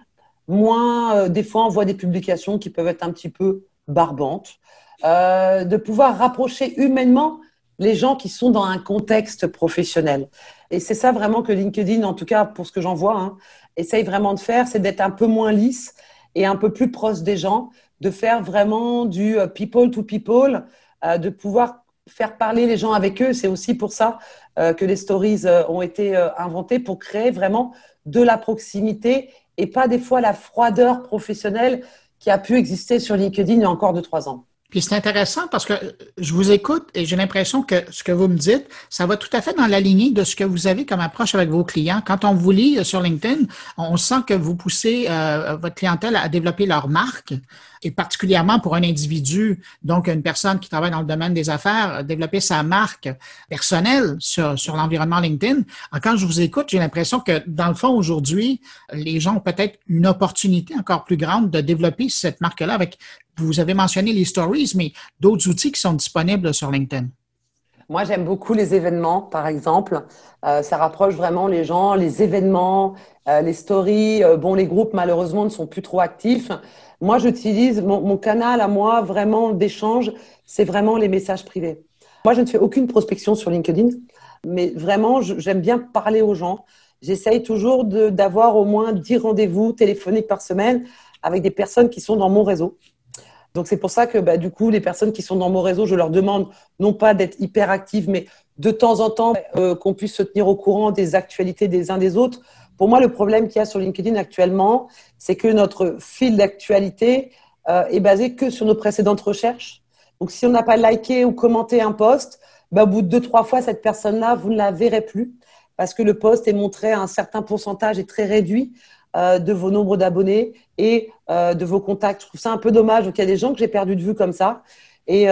moins, des fois on voit des publications qui peuvent être un petit peu barbantes, de pouvoir rapprocher humainement les gens qui sont dans un contexte professionnel. Et c'est ça vraiment que LinkedIn, en tout cas pour ce que j'en vois, essaye vraiment de faire, c'est d'être un peu moins lisse et un peu plus proche des gens, de faire vraiment du people to people, de pouvoir faire parler les gens avec eux. C'est aussi pour ça que les stories ont été inventées, pour créer vraiment de la proximité et pas des fois la froideur professionnelle qui a pu exister sur LinkedIn il y a encore 2-3 ans. Puis c'est intéressant parce que je vous écoute et j'ai l'impression que ce que vous me dites, ça va tout à fait dans la lignée de ce que vous avez comme approche avec vos clients. Quand on vous lit sur LinkedIn, on sent que vous poussez votre clientèle à développer leur marque, et particulièrement pour un individu, donc une personne qui travaille dans le domaine des affaires, développer sa marque personnelle sur l'environnement LinkedIn. Alors, quand je vous écoute, j'ai l'impression que dans le fond, aujourd'hui, les gens ont peut-être une opportunité encore plus grande de développer cette marque-là avec Vous avez mentionné les stories, mais d'autres outils qui sont disponibles sur LinkedIn. Moi, j'aime beaucoup les événements, par exemple. Ça rapproche vraiment les gens, les événements, les stories. Bon, les groupes, malheureusement, ne sont plus trop actifs. Moi, j'utilise mon canal à moi, vraiment, d'échange, c'est vraiment les messages privés. Moi, je ne fais aucune prospection sur LinkedIn, mais vraiment, j'aime bien parler aux gens. J'essaye toujours d'avoir au moins 10 rendez-vous téléphoniques par semaine avec des personnes qui sont dans mon réseau. Donc, c'est pour ça que du coup, les personnes qui sont dans mon réseau, je leur demande non pas d'être hyper actives, mais de temps en temps, qu'on puisse se tenir au courant des actualités des uns des autres. Pour moi, le problème qu'il y a sur LinkedIn actuellement, c'est que notre fil d'actualité est basé que sur nos précédentes recherches. Donc, si on n'a pas liké ou commenté un post, au bout de 2-3 fois, cette personne-là, vous ne la verrez plus parce que le post est montré à un certain pourcentage et très réduit de vos nombres d'abonnés et de vos contacts. Je trouve ça un peu dommage. Donc, il y a des gens que j'ai perdu de vue comme ça. Et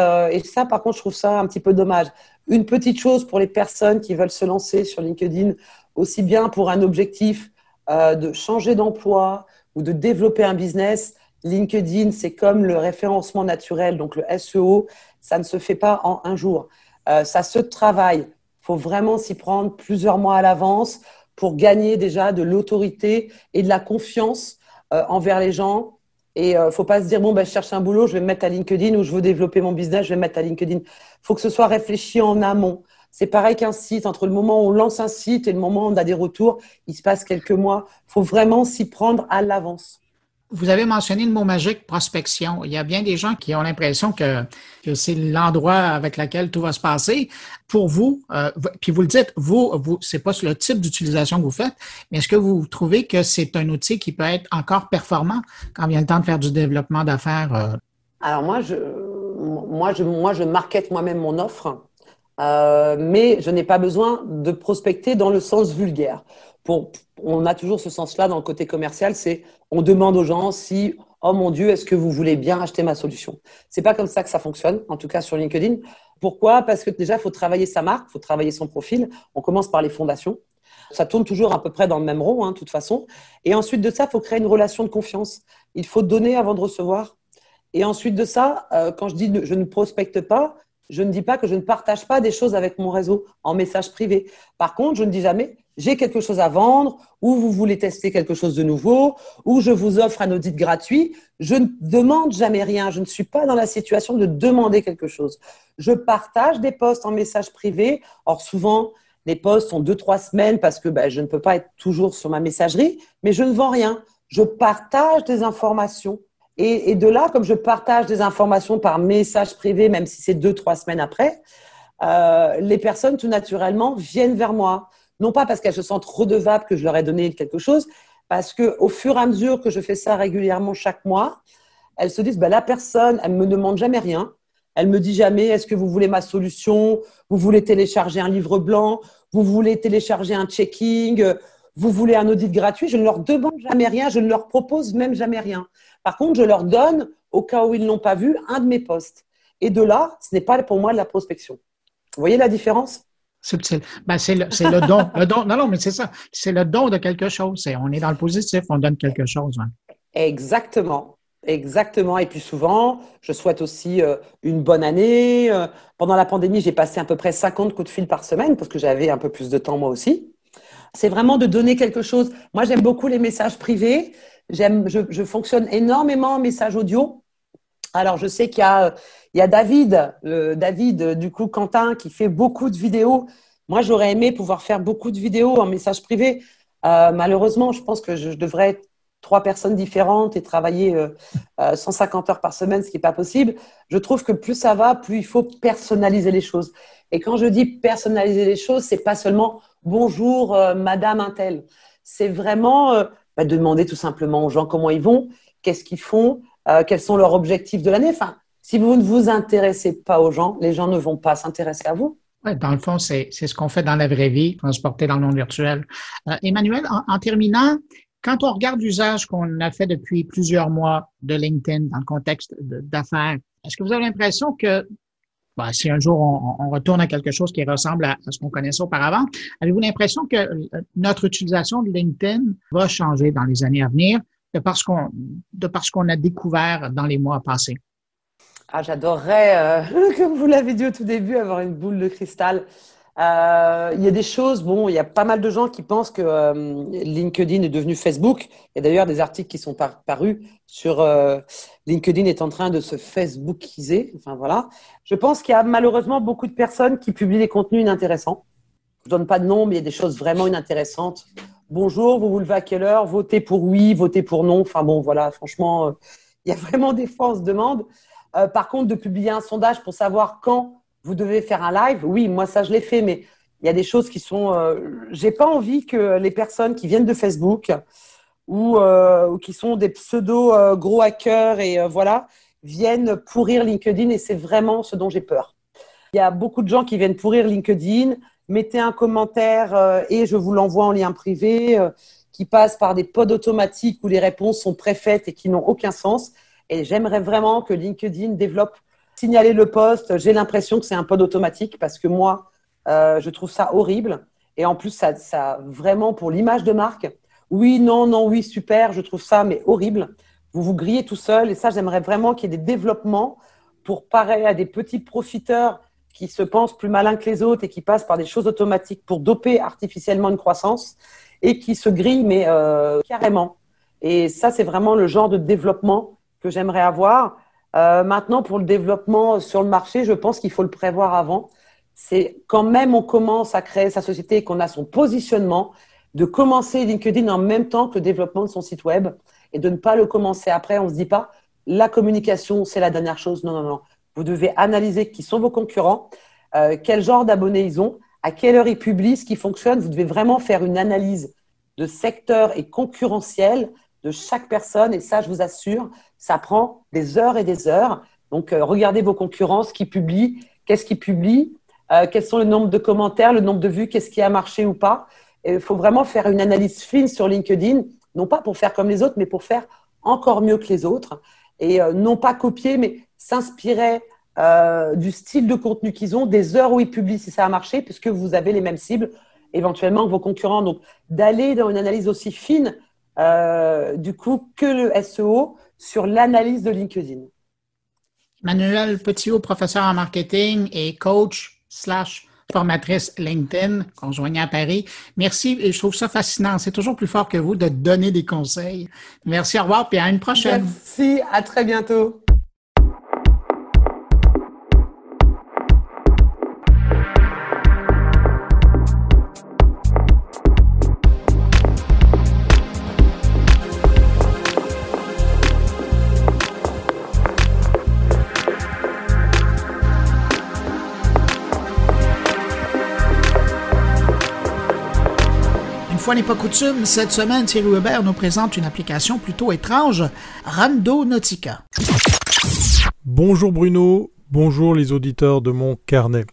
ça, par contre, je trouve ça un petit peu dommage. Une petite chose pour les personnes qui veulent se lancer sur LinkedIn, aussi bien pour un objectif de changer d'emploi ou de développer un business. LinkedIn, c'est comme le référencement naturel, donc le SEO, ça ne se fait pas en un jour. Ça se travaille. Il faut vraiment s'y prendre plusieurs mois à l'avance pour gagner déjà de l'autorité et de la confiance envers les gens. Et il ne faut pas se dire, je cherche un boulot, je vais me mettre à LinkedIn, ou je veux développer mon business, je vais me mettre à LinkedIn. Il faut que ce soit réfléchi en amont. C'est pareil qu'un site. Entre le moment où on lance un site et le moment où on a des retours, il se passe quelques mois. Il faut vraiment s'y prendre à l'avance. Vous avez mentionné le mot magique, prospection. Il y a bien des gens qui ont l'impression que c'est l'endroit avec lequel tout va se passer. Pour vous, puis vous le dites, vous, c'est pas le type d'utilisation que vous faites, mais est-ce que vous trouvez que c'est un outil qui peut être encore performant quand vient le temps de faire du développement d'affaires? Alors moi, je market moi-même mon offre, mais je n'ai pas besoin de prospecter dans le sens vulgaire. On a toujours ce sens-là dans le côté commercial, c'est on demande aux gens si, oh mon Dieu, est-ce que vous voulez bien acheter ma solution? C'est pas comme ça que ça fonctionne, en tout cas sur LinkedIn. Pourquoi? Parce que déjà, il faut travailler sa marque, il faut travailler son profil. On commence par les fondations. Ça tourne toujours à peu près dans le même rond, de toute façon. Et ensuite de ça, il faut créer une relation de confiance. Il faut donner avant de recevoir. Et ensuite de ça, quand je dis je ne prospecte pas, je ne dis pas que je ne partage pas des choses avec mon réseau en message privé. Par contre, je ne dis jamais j'ai quelque chose à vendre, ou vous voulez tester quelque chose de nouveau, ou je vous offre un audit gratuit. Je ne demande jamais rien. Je ne suis pas dans la situation de demander quelque chose. Je partage des posts en message privé. Or, souvent, les posts ont 2-3 semaines parce que je ne peux pas être toujours sur ma messagerie, mais je ne vends rien. Je partage des informations. Et de là, comme je partage des informations par message privé, même si c'est 2-3 semaines après, les personnes, tout naturellement, viennent vers moi. Non pas parce qu'elles se sentent redevables que je leur ai donné quelque chose, parce qu'au fur et à mesure que je fais ça régulièrement chaque mois, elles se disent, la personne, elle ne me demande jamais rien. Elle me dit jamais, est-ce que vous voulez ma solution? Vous voulez télécharger un livre blanc? Vous voulez télécharger un checking? Vous voulez un audit gratuit? Je ne leur demande jamais rien. Je ne leur propose même jamais rien. Par contre, je leur donne, au cas où ils ne l'ont pas vu, un de mes posts. Et de là, ce n'est pas pour moi de la prospection. Vous voyez la différence? Subtil. C'est le don. Le don. Non, mais c'est ça. C'est le don de quelque chose. On est dans le positif, on donne quelque chose. Exactement. Exactement. Et puis souvent, je souhaite aussi une bonne année. Pendant la pandémie, j'ai passé à peu près 50 coups de fil par semaine parce que j'avais un peu plus de temps moi aussi. C'est vraiment de donner quelque chose. Moi, j'aime beaucoup les messages privés. Je fonctionne énormément en message audio. Alors, je sais qu'il y a David, du coup, Quentin, qui fait beaucoup de vidéos. Moi, j'aurais aimé pouvoir faire beaucoup de vidéos en message privé. Malheureusement, je pense que je devrais être 3 personnes différentes et travailler 150 heures par semaine, ce qui n'est pas possible. Je trouve que plus ça va, plus il faut personnaliser les choses. Et quand je dis personnaliser les choses, c'est pas seulement bonjour, madame Intel. C'est vraiment demander tout simplement aux gens comment ils vont, qu'est-ce qu'ils font, quels sont leurs objectifs de l'année. Enfin, si vous ne vous intéressez pas aux gens, les gens ne vont pas s'intéresser à vous. Oui, dans le fond, c'est ce qu'on fait dans la vraie vie, transporté dans le monde virtuel. Emmanuel, en terminant, quand on regarde l'usage qu'on a fait depuis plusieurs mois de LinkedIn dans le contexte d'affaires, est-ce que vous avez l'impression que si un jour on retourne à quelque chose qui ressemble à ce qu'on connaissait auparavant, avez-vous l'impression que notre utilisation de LinkedIn va changer dans les années à venir de parce qu'on a découvert dans les mois passés? Ah, j'adorerais, comme vous l'avez dit au tout début, avoir une boule de cristal. Il y a des choses, bon, il y a pas mal de gens qui pensent que LinkedIn est devenu Facebook. Il y a d'ailleurs des articles qui sont parus sur LinkedIn est en train de se Facebookiser. Enfin voilà. Je pense qu'il y a malheureusement beaucoup de personnes qui publient des contenus inintéressants. Je ne donne pas de nom, mais il y a des choses vraiment inintéressantes. Bonjour, vous vous levez à quelle heure? Votez pour oui, votez pour non. Enfin bon, voilà, franchement, il y a vraiment des fois, on se demande. Par contre, de publier un sondage pour savoir quand vous devez faire un live, oui, moi ça je l'ai fait, mais il y a des choses qui sont. J'ai pas envie que les personnes qui viennent de Facebook ou qui sont des pseudo gros hackers et voilà viennent pourrir LinkedIn et c'est vraiment ce dont j'ai peur. Il y a beaucoup de gens qui viennent pourrir LinkedIn. Mettez un commentaire et je vous l'envoie en lien privé, qui passent par des pods automatiques où les réponses sont préfaites et qui n'ont aucun sens. Et j'aimerais vraiment que LinkedIn développe, signaler le post. J'ai l'impression que c'est un pod automatique parce que moi, je trouve ça horrible. Et en plus, ça vraiment pour l'image de marque. Oui, non, non, oui, super, je trouve ça, mais horrible. Vous vous grillez tout seul. Et ça, j'aimerais vraiment qu'il y ait des développements pour parer à des petits profiteurs qui se pensent plus malins que les autres et qui passent par des choses automatiques pour doper artificiellement une croissance et qui se grillent, mais carrément. Et ça, c'est vraiment le genre de développement que j'aimerais avoir. Maintenant, pour le développement sur le marché, je pense qu'il faut le prévoir avant. C'est quand même on commence à créer sa société et qu'on a son positionnement, de commencer LinkedIn en même temps que le développement de son site web et de ne pas le commencer après. On ne se dit pas, la communication, c'est la dernière chose. Non, non, non. Vous devez analyser qui sont vos concurrents, quel genre d'abonnés ils ont, à quelle heure ils publient, ce qui fonctionne. Vous devez vraiment faire une analyse de secteur et concurrentiel de chaque personne. Et ça, je vous assure, ça prend des heures et des heures. Donc, regardez vos concurrents, ce qu'ils publient, qu'est-ce qu'ils publient, quels sont le nombre de commentaires, le nombre de vues, qu'est-ce qui a marché ou pas. Il faut vraiment faire une analyse fine sur LinkedIn, non pas pour faire comme les autres, mais pour faire encore mieux que les autres. Et non pas copier, mais s'inspirer du style de contenu qu'ils ont, des heures où ils publient si ça a marché, puisque vous avez les mêmes cibles éventuellement que vos concurrents. Donc, d'aller dans une analyse aussi fine, du coup, que le SEO sur l'analyse de LinkedIn. Manuel Petitot, professeur en marketing et coach / formatrice LinkedIn, conjoignée à Paris. Merci et je trouve ça fascinant. C'est toujours plus fort que vous de donner des conseils. Merci, au revoir et à une prochaine. Merci, à très bientôt. Une fois n'est pas coutume, cette semaine, Thierry Weber nous présente une application plutôt étrange, Randonautica. Bonjour Bruno, bonjour les auditeurs de mon carnet.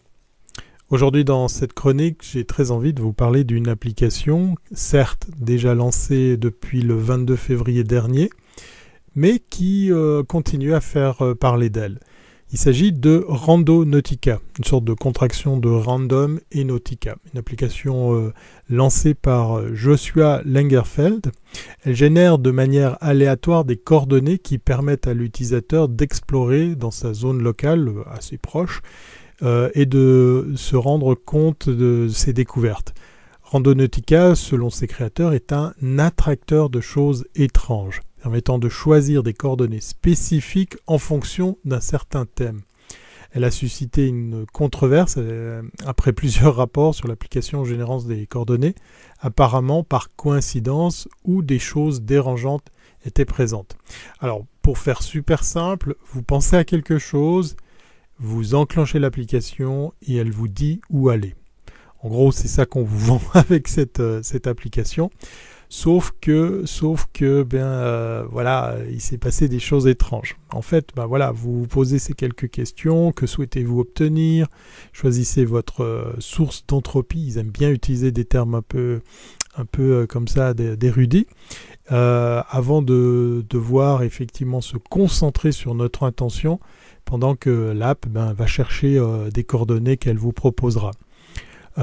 Aujourd'hui dans cette chronique, j'ai très envie de vous parler d'une application, certes déjà lancée depuis le 22 février dernier, mais qui continue à faire parler d'elle. Il s'agit de Randonautica, une sorte de contraction de Random et Nautica, une application lancée par Joshua Langerfeld. Elle génère de manière aléatoire des coordonnées qui permettent à l'utilisateur d'explorer dans sa zone locale assez proche et de se rendre compte de ses découvertes. Randonautica, selon ses créateurs, est un attracteur de choses étranges, permettant de choisir des coordonnées spécifiques en fonction d'un certain thème. Elle a suscité une controverse après plusieurs rapports sur l'application générant des coordonnées, apparemment par coïncidence où des choses dérangeantes étaient présentes. Alors, pour faire super simple, vous pensez à quelque chose, vous enclenchez l'application et elle vous dit où aller. En gros, c'est ça qu'on vous vend avec cette application. Sauf que voilà, il s'est passé des choses étranges. En fait, voilà, vous vous posez ces quelques questions. Que souhaitez-vous obtenir? Choisissez votre source d'entropie. Ils aiment bien utiliser des termes un peu comme ça, d'érudits. Avant de devoir effectivement se concentrer sur notre intention pendant que l'app va chercher des coordonnées qu'elle vous proposera.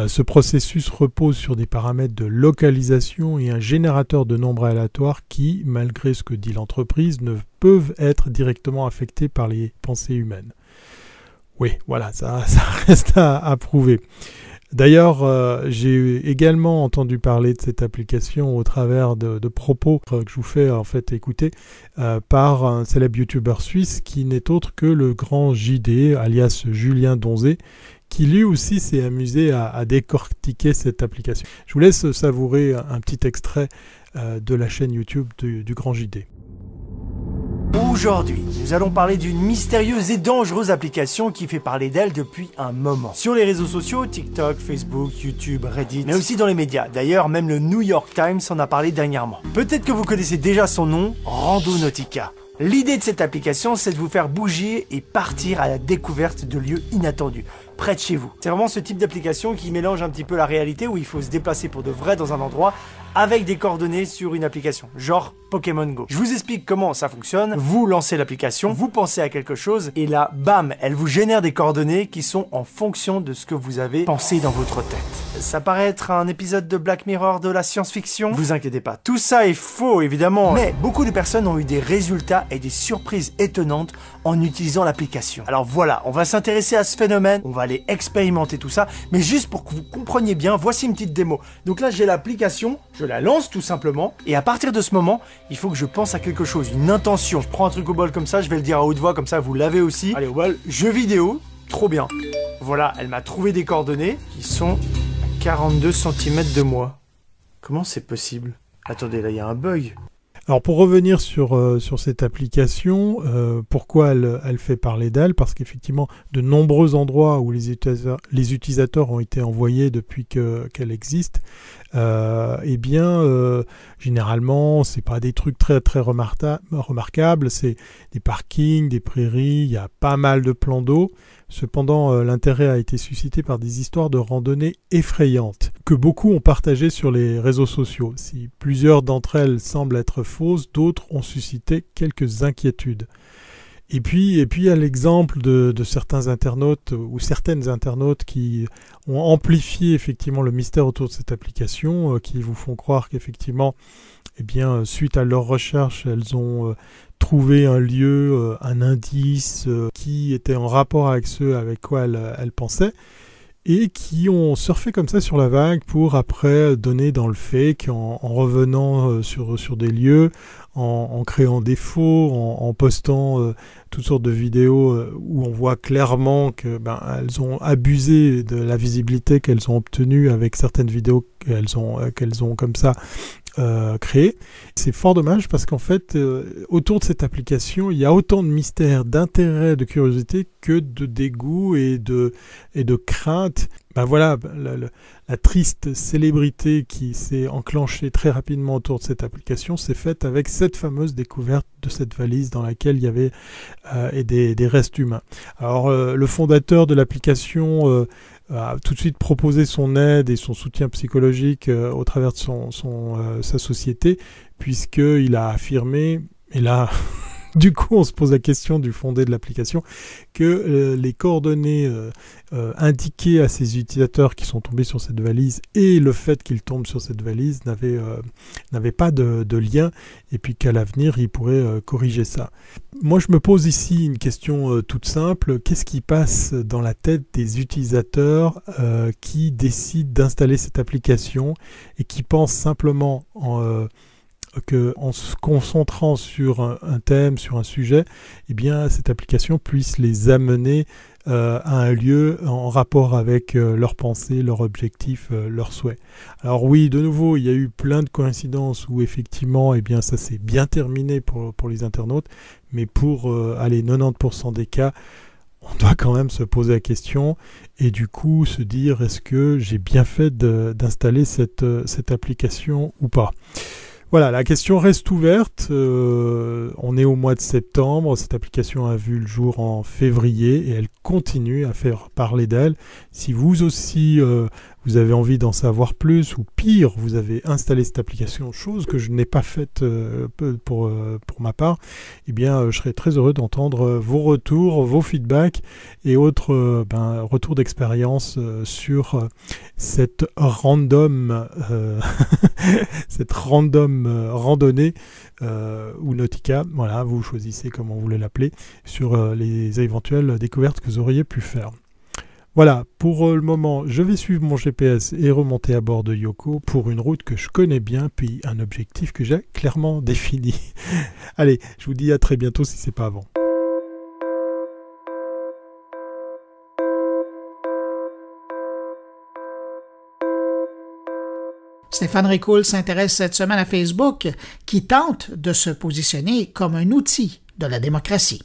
Ce processus repose sur des paramètres de localisation et un générateur de nombres aléatoires qui, malgré ce que dit l'entreprise, ne peuvent être directement affectés par les pensées humaines. Oui, voilà, ça reste à prouver. D'ailleurs, j'ai également entendu parler de cette application au travers de propos que je vous fais en fait écouter par un célèbre youtubeur suisse qui n'est autre que le grand JD, alias Julien Donzé, qui lui aussi s'est amusé à décortiquer cette application. Je vous laisse savourer un petit extrait de la chaîne YouTube du grand JD. Aujourd'hui, nous allons parler d'une mystérieuse et dangereuse application qui fait parler d'elle depuis un moment. Sur les réseaux sociaux, TikTok, Facebook, YouTube, Reddit, mais aussi dans les médias. D'ailleurs, même le New York Times en a parlé dernièrement. Peut-être que vous connaissez déjà son nom, Randonautica. L'idée de cette application, c'est de vous faire bouger et partir à la découverte de lieux inattendus, près de chez vous. C'est vraiment ce type d'application qui mélange un petit peu la réalité où il faut se déplacer pour de vrai dans un endroit avec des coordonnées sur une application, genre Pokémon Go. Je vous explique comment ça fonctionne, vous lancez l'application, vous pensez à quelque chose, et là, bam, elle vous génère des coordonnées qui sont en fonction de ce que vous avez pensé dans votre tête. Ça paraît être un épisode de Black Mirror de la science-fiction, vous inquiétez pas, tout ça est faux évidemment, mais beaucoup de personnes ont eu des résultats et des surprises étonnantes en utilisant l'application. Alors voilà, on va s'intéresser à ce phénomène, on va aller expérimenter tout ça, mais juste pour que vous compreniez bien, voici une petite démo. Donc là, j'ai l'application, je la lance tout simplement, et à partir de ce moment, il faut que je pense à quelque chose, une intention. Je prends un truc au bol comme ça, je vais le dire à haute voix, comme ça vous l'avez aussi. Allez, au bol, jeu vidéo, trop bien. Voilà, elle m'a trouvé des coordonnées qui sont à 42 cm de moi. Comment c'est possible? Attendez, là il y a un bug. Alors pour revenir sur cette application, pourquoi elle fait parler d'elle? Parce qu'effectivement, de nombreux endroits où les utilisateurs ont été envoyés depuis qu'elle existe, généralement, c'est pas des trucs très très remarquables, c'est des parkings, des prairies, il y a pas mal de plans d'eau. Cependant, l'intérêt a été suscité par des histoires de randonnées effrayantes que beaucoup ont partagées sur les réseaux sociaux. Si plusieurs d'entre elles semblent être fausses, d'autres ont suscité quelques inquiétudes. Et puis il y a l'exemple de certains internautes ou certaines internautes qui ont amplifié effectivement le mystère autour de cette application, qui vous font croire qu'effectivement, suite à leurs recherches, elles ont trouvé un lieu, un indice qui était en rapport avec ce avec quoi elles pensaient, et qui ont surfé comme ça sur la vague pour après donner dans le fake en revenant sur des lieux, en créant des faux, en postant toutes sortes de vidéos où on voit clairement que elles ont abusé de la visibilité qu'elles ont obtenue avec certaines vidéos qu'elles ont comme ça créées. C'est fort dommage parce qu'en fait, autour de cette application, il y a autant de mystères, d'intérêt, de curiosité que de dégoût et de crainte. La triste célébrité qui s'est enclenchée très rapidement autour de cette application s'est faite avec cette fameuse découverte de cette valise dans laquelle il y avait des restes humains. Alors, le fondateur de l'application a tout de suite proposé son aide et son soutien psychologique au travers de sa société, puisqu'il a affirmé, et là... Du coup, on se pose la question du fondé de l'application que les coordonnées indiquées à ces utilisateurs qui sont tombés sur cette valise et le fait qu'ils tombent sur cette valise n'avaient pas de lien, et puis qu'à l'avenir, ils pourraient corriger ça. Moi, je me pose ici une question toute simple. Qu'est-ce qui passe dans la tête des utilisateurs qui décident d'installer cette application et qui pensent simplement qu'en se concentrant sur un thème, sur un sujet, cette application puisse les amener à un lieu en rapport avec leurs pensées, leurs objectifs, leurs souhaits. Alors oui, de nouveau, il y a eu plein de coïncidences où effectivement, ça s'est bien terminé pour les internautes, mais pour 90% des cas, on doit quand même se poser la question et du coup se dire est-ce que j'ai bien fait d'installer cette application ou pas. Voilà, la question reste ouverte. On est au mois de septembre. Cette application a vu le jour en février et elle continue à faire parler d'elle. Si vous aussi, vous avez envie d'en savoir plus, ou pire, vous avez installé cette application, chose que je n'ai pas faite pour ma part, eh bien, je serais très heureux d'entendre vos retours, vos feedbacks et autres retours d'expérience sur cette random randonnée ou Nautica. Voilà, vous choisissez comment vous voulez l'appeler, sur les éventuelles découvertes que vous auriez pu faire. Voilà, pour le moment, je vais suivre mon GPS et remonter à bord de Yoko pour une route que je connais bien, puis un objectif que j'ai clairement défini. Allez, je vous dis à très bientôt si c'est pas avant. Stéphane Ricoul s'intéresse cette semaine à Facebook, qui tente de se positionner comme un outil de la démocratie.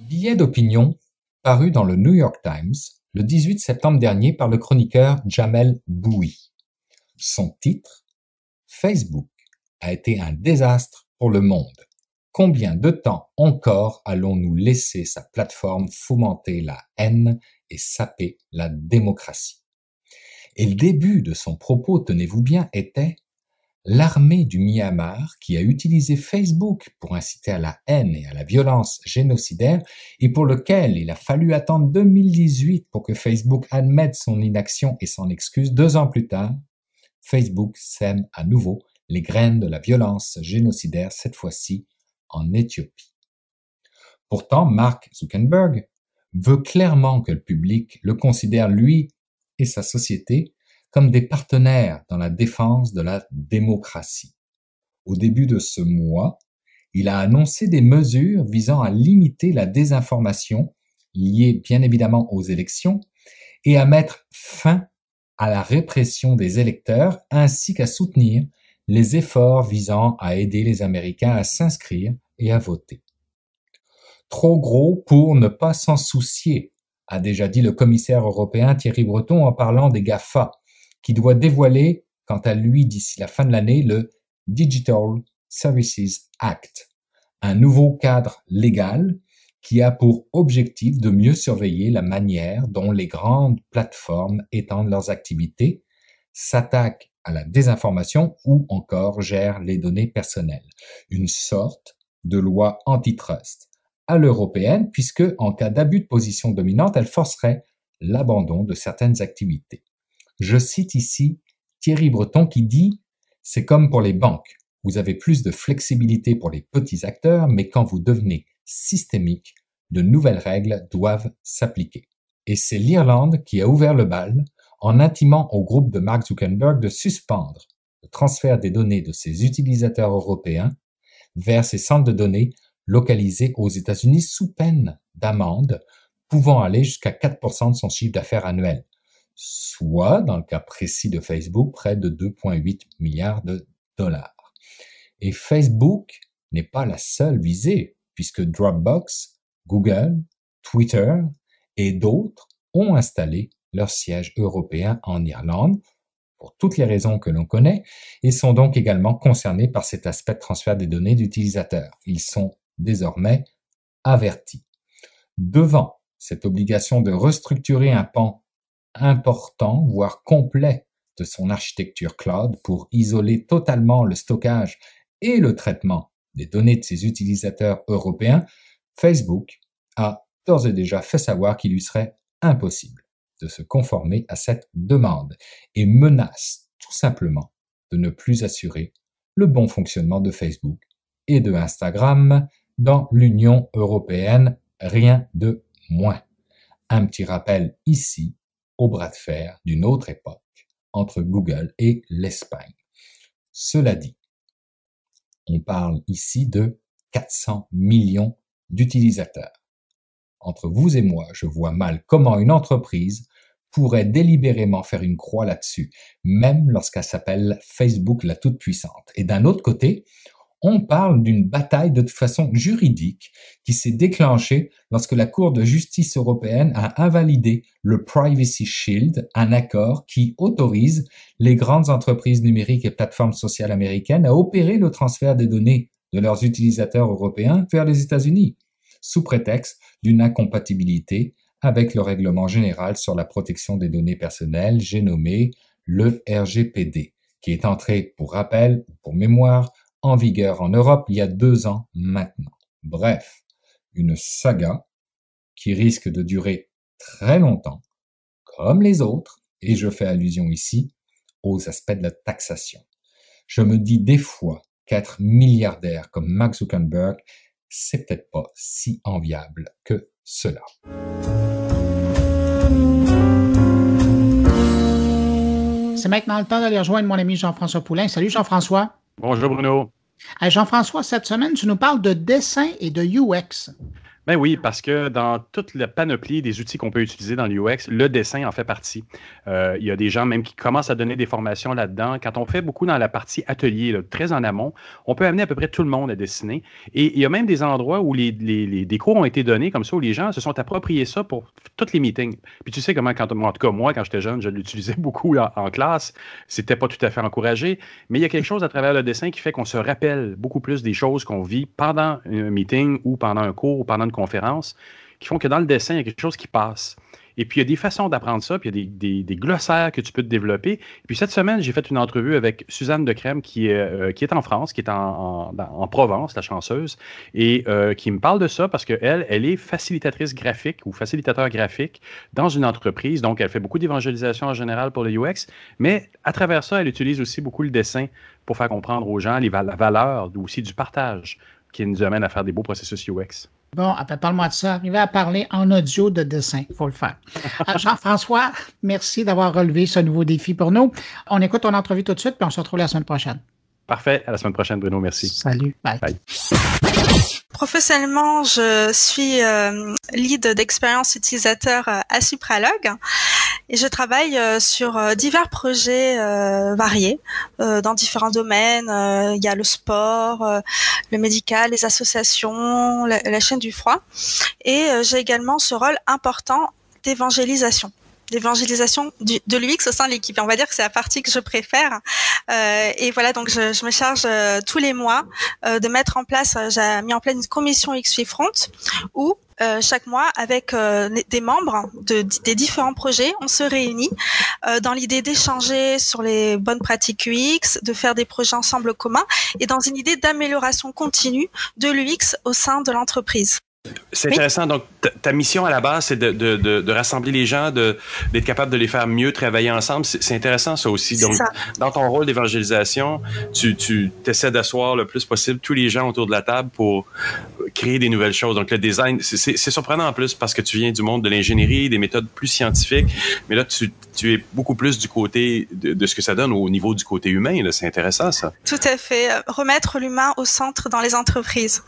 Billet d'opinion paru dans le New York Times le 18 septembre dernier par le chroniqueur Jamel Bouie. Son titre : Facebook a été un désastre pour le monde. Combien de temps encore allons-nous laisser sa plateforme fomenter la haine et saper la démocratie ? Et le début de son propos, tenez-vous bien, était: l'armée du Myanmar, qui a utilisé Facebook pour inciter à la haine et à la violence génocidaire, et pour lequel il a fallu attendre 2018 pour que Facebook admette son inaction et s'en excuse, 2 ans plus tard, Facebook sème à nouveau les graines de la violence génocidaire, cette fois-ci en Éthiopie. Pourtant, Mark Zuckerberg veut clairement que le public le considère, lui et sa société, comme des partenaires dans la défense de la démocratie. Au début de ce mois, il a annoncé des mesures visant à limiter la désinformation liée bien évidemment aux élections et à mettre fin à la répression des électeurs ainsi qu'à soutenir les efforts visant à aider les Américains à s'inscrire et à voter. Trop gros pour ne pas s'en soucier, a déjà dit le commissaire européen Thierry Breton en parlant des GAFA, qui doit dévoiler, quant à lui, d'ici la fin de l'année, le Digital Services Act, un nouveau cadre légal qui a pour objectif de mieux surveiller la manière dont les grandes plateformes étendent leurs activités, s'attaquent à la désinformation ou encore gèrent les données personnelles. Une sorte de loi antitrust à l'européenne, puisque en cas d'abus de position dominante, elle forcerait l'abandon de certaines activités. Je cite ici Thierry Breton qui dit « C'est comme pour les banques, vous avez plus de flexibilité pour les petits acteurs, mais quand vous devenez systémique, de nouvelles règles doivent s'appliquer. » Et c'est l'Irlande qui a ouvert le bal en intimant au groupe de Mark Zuckerberg de suspendre le transfert des données de ses utilisateurs européens vers ses centres de données localisés aux États-Unis sous peine d'amende pouvant aller jusqu'à 4% de son chiffre d'affaires annuel, soit, dans le cas précis de Facebook, près de 2,8 milliards de dollars. Et Facebook n'est pas la seule visée, puisque Dropbox, Google, Twitter et d'autres ont installé leur siège européen en Irlande, pour toutes les raisons que l'on connaît, et sont donc également concernés par cet aspect de transfert des données d'utilisateurs. Ils sont désormais avertis. Devant cette obligation de restructurer un pan important, voire complet, de son architecture cloud pour isoler totalement le stockage et le traitement des données de ses utilisateurs européens, Facebook a d'ores et déjà fait savoir qu'il lui serait impossible de se conformer à cette demande et menace tout simplement de ne plus assurer le bon fonctionnement de Facebook et de Instagram dans l'Union européenne, rien de moins. Un petit rappel ici au bras de fer d'une autre époque entre Google et l'Espagne. Cela dit, on parle ici de 400 millions d'utilisateurs. Entre vous et moi, je vois mal comment une entreprise pourrait délibérément faire une croix là-dessus, même lorsqu'elle s'appelle Facebook la toute-puissante. Et d'un autre côté, on parle d'une bataille de toute façon juridique qui s'est déclenchée lorsque la Cour de justice européenne a invalidé le Privacy Shield, un accord qui autorise les grandes entreprises numériques et plateformes sociales américaines à opérer le transfert des données de leurs utilisateurs européens vers les États-Unis. sous prétexte d'une incompatibilité avec le règlement général sur la protection des données personnelles, j'ai nommé le RGPD, qui est entré, pour rappel ou pour mémoire, en vigueur en Europe il y a 2 ans maintenant. Bref, une saga qui risque de durer très longtemps, comme les autres, et je fais allusion ici aux aspects de la taxation. Je me dis des fois qu'être milliardaire comme Mark Zuckerberg, c'est peut-être pas si enviable que cela. C'est maintenant le temps d'aller rejoindre mon ami Jean-François Poulain. Salut Jean-François. Bonjour Bruno. Jean-François, cette semaine, tu nous parles de dessin et de UX. Ben oui, parce que dans toute la panoplie des outils qu'on peut utiliser dans l'UX, le dessin en fait partie. Il y a des gens même qui commencent à donner des formations là-dedans. Quand on fait beaucoup dans la partie atelier, là, très en amont, on peut amener à peu près tout le monde à dessiner. Et il y a même des endroits où des cours ont été donnés comme ça, où les gens se sont appropriés ça pour tous les meetings. Puis tu sais comment, en tout cas moi, quand j'étais jeune, je l'utilisais beaucoup en classe. C'était pas tout à fait encouragé, mais il y a quelque chose à travers le dessin qui fait qu'on se rappelle beaucoup plus des choses qu'on vit pendant un meeting ou pendant un cours ou pendant une conférences qui font que dans le dessin, il y a quelque chose qui passe. Et puis, il y a des façons d'apprendre ça, puis il y a des glossaires que tu peux te développer. Et puis, cette semaine, j'ai fait une entrevue avec Suzanne Decrème, qui est en France, qui est en Provence, la chanceuse, et qui me parle de ça parce qu'elle est facilitatrice graphique ou facilitateur graphique dans une entreprise. Donc, elle fait beaucoup d'évangélisation en général pour le UX, mais à travers ça, elle utilise aussi beaucoup le dessin pour faire comprendre aux gens la valeur aussi du partage qui nous amène à faire des beaux processus UX. Bon, parle-moi de ça. Arriver à parler en audio de dessin, il faut le faire. Jean-François, merci d'avoir relevé ce nouveau défi pour nous. On écoute ton entrevue tout de suite, puis on se retrouve la semaine prochaine. Parfait. À la semaine prochaine, Bruno. Merci. Salut. Bye. Bye. Professionnellement, je suis lead d'expérience utilisateur à Supralog et je travaille sur divers projets variés dans différents domaines. Il y a le sport, le médical, les associations, la chaîne du froid. Et j'ai également ce rôle important d'évangélisation de l'UX au sein de l'équipe. Et on va dire que c'est la partie que je préfère. Et voilà, donc je me charge tous les mois de mettre en place, j'ai mis en place une commission UX Front où chaque mois, avec des membres des différents projets, on se réunit dans l'idée d'échanger sur les bonnes pratiques UX, de faire des projets ensemble communs et dans une idée d'amélioration continue de l'UX au sein de l'entreprise. C'est intéressant. Donc, ta mission à la base, c'est de rassembler les gens, d'être capable de les faire mieux travailler ensemble. C'est intéressant, ça aussi. Donc, dans ton rôle d'évangélisation, tu essaies d'asseoir le plus possible tous les gens autour de la table pour créer des nouvelles choses. Donc, le design, c'est surprenant en plus parce que tu viens du monde de l'ingénierie, des méthodes plus scientifiques. Mais là, tu es beaucoup plus du côté de ce que ça donne au niveau du côté humain. C'est intéressant, ça. Tout à fait. Remettre l'humain au centre dans les entreprises.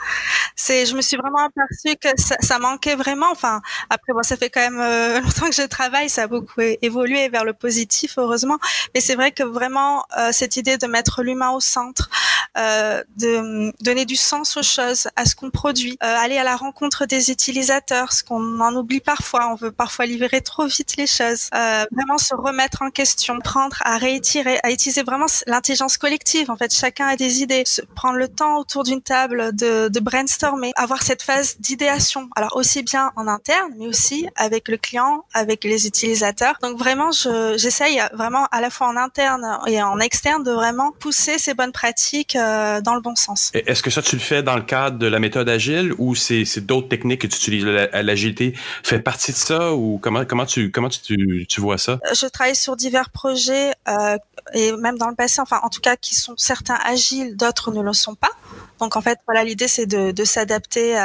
Je me suis vraiment aperçue que ça manquait vraiment. Enfin, après, bon, ça fait quand même longtemps que je travaille, ça a beaucoup évolué vers le positif, heureusement. Mais c'est vrai que vraiment, cette idée de mettre l'humain au centre, de donner du sens aux choses, à ce qu'on produit, aller à la rencontre des utilisateurs, ce qu'on en oublie parfois. On veut parfois livrer trop vite les choses. Vraiment se remettre en question, prendre à réitérer, à utiliser vraiment l'intelligence collective. En fait, chacun a des idées. Prendre le temps autour d'une table de brainstormer, avoir cette phase d'idéation. Alors aussi bien en interne, mais aussi avec le client, avec les utilisateurs. Donc vraiment, j'essaye vraiment à la fois en interne et en externe de vraiment pousser ces bonnes pratiques dans le bon sens. Est-ce que ça, tu le fais dans le cadre de la méthode agile ou c'est d'autres techniques que tu utilises? L'agilité fait partie de ça ou comment tu vois ça? Je travaille sur divers projets et même dans le passé, enfin en tout cas qui sont certains agiles, d'autres ne le sont pas. Donc en fait, voilà, l'idée c'est de s'adapter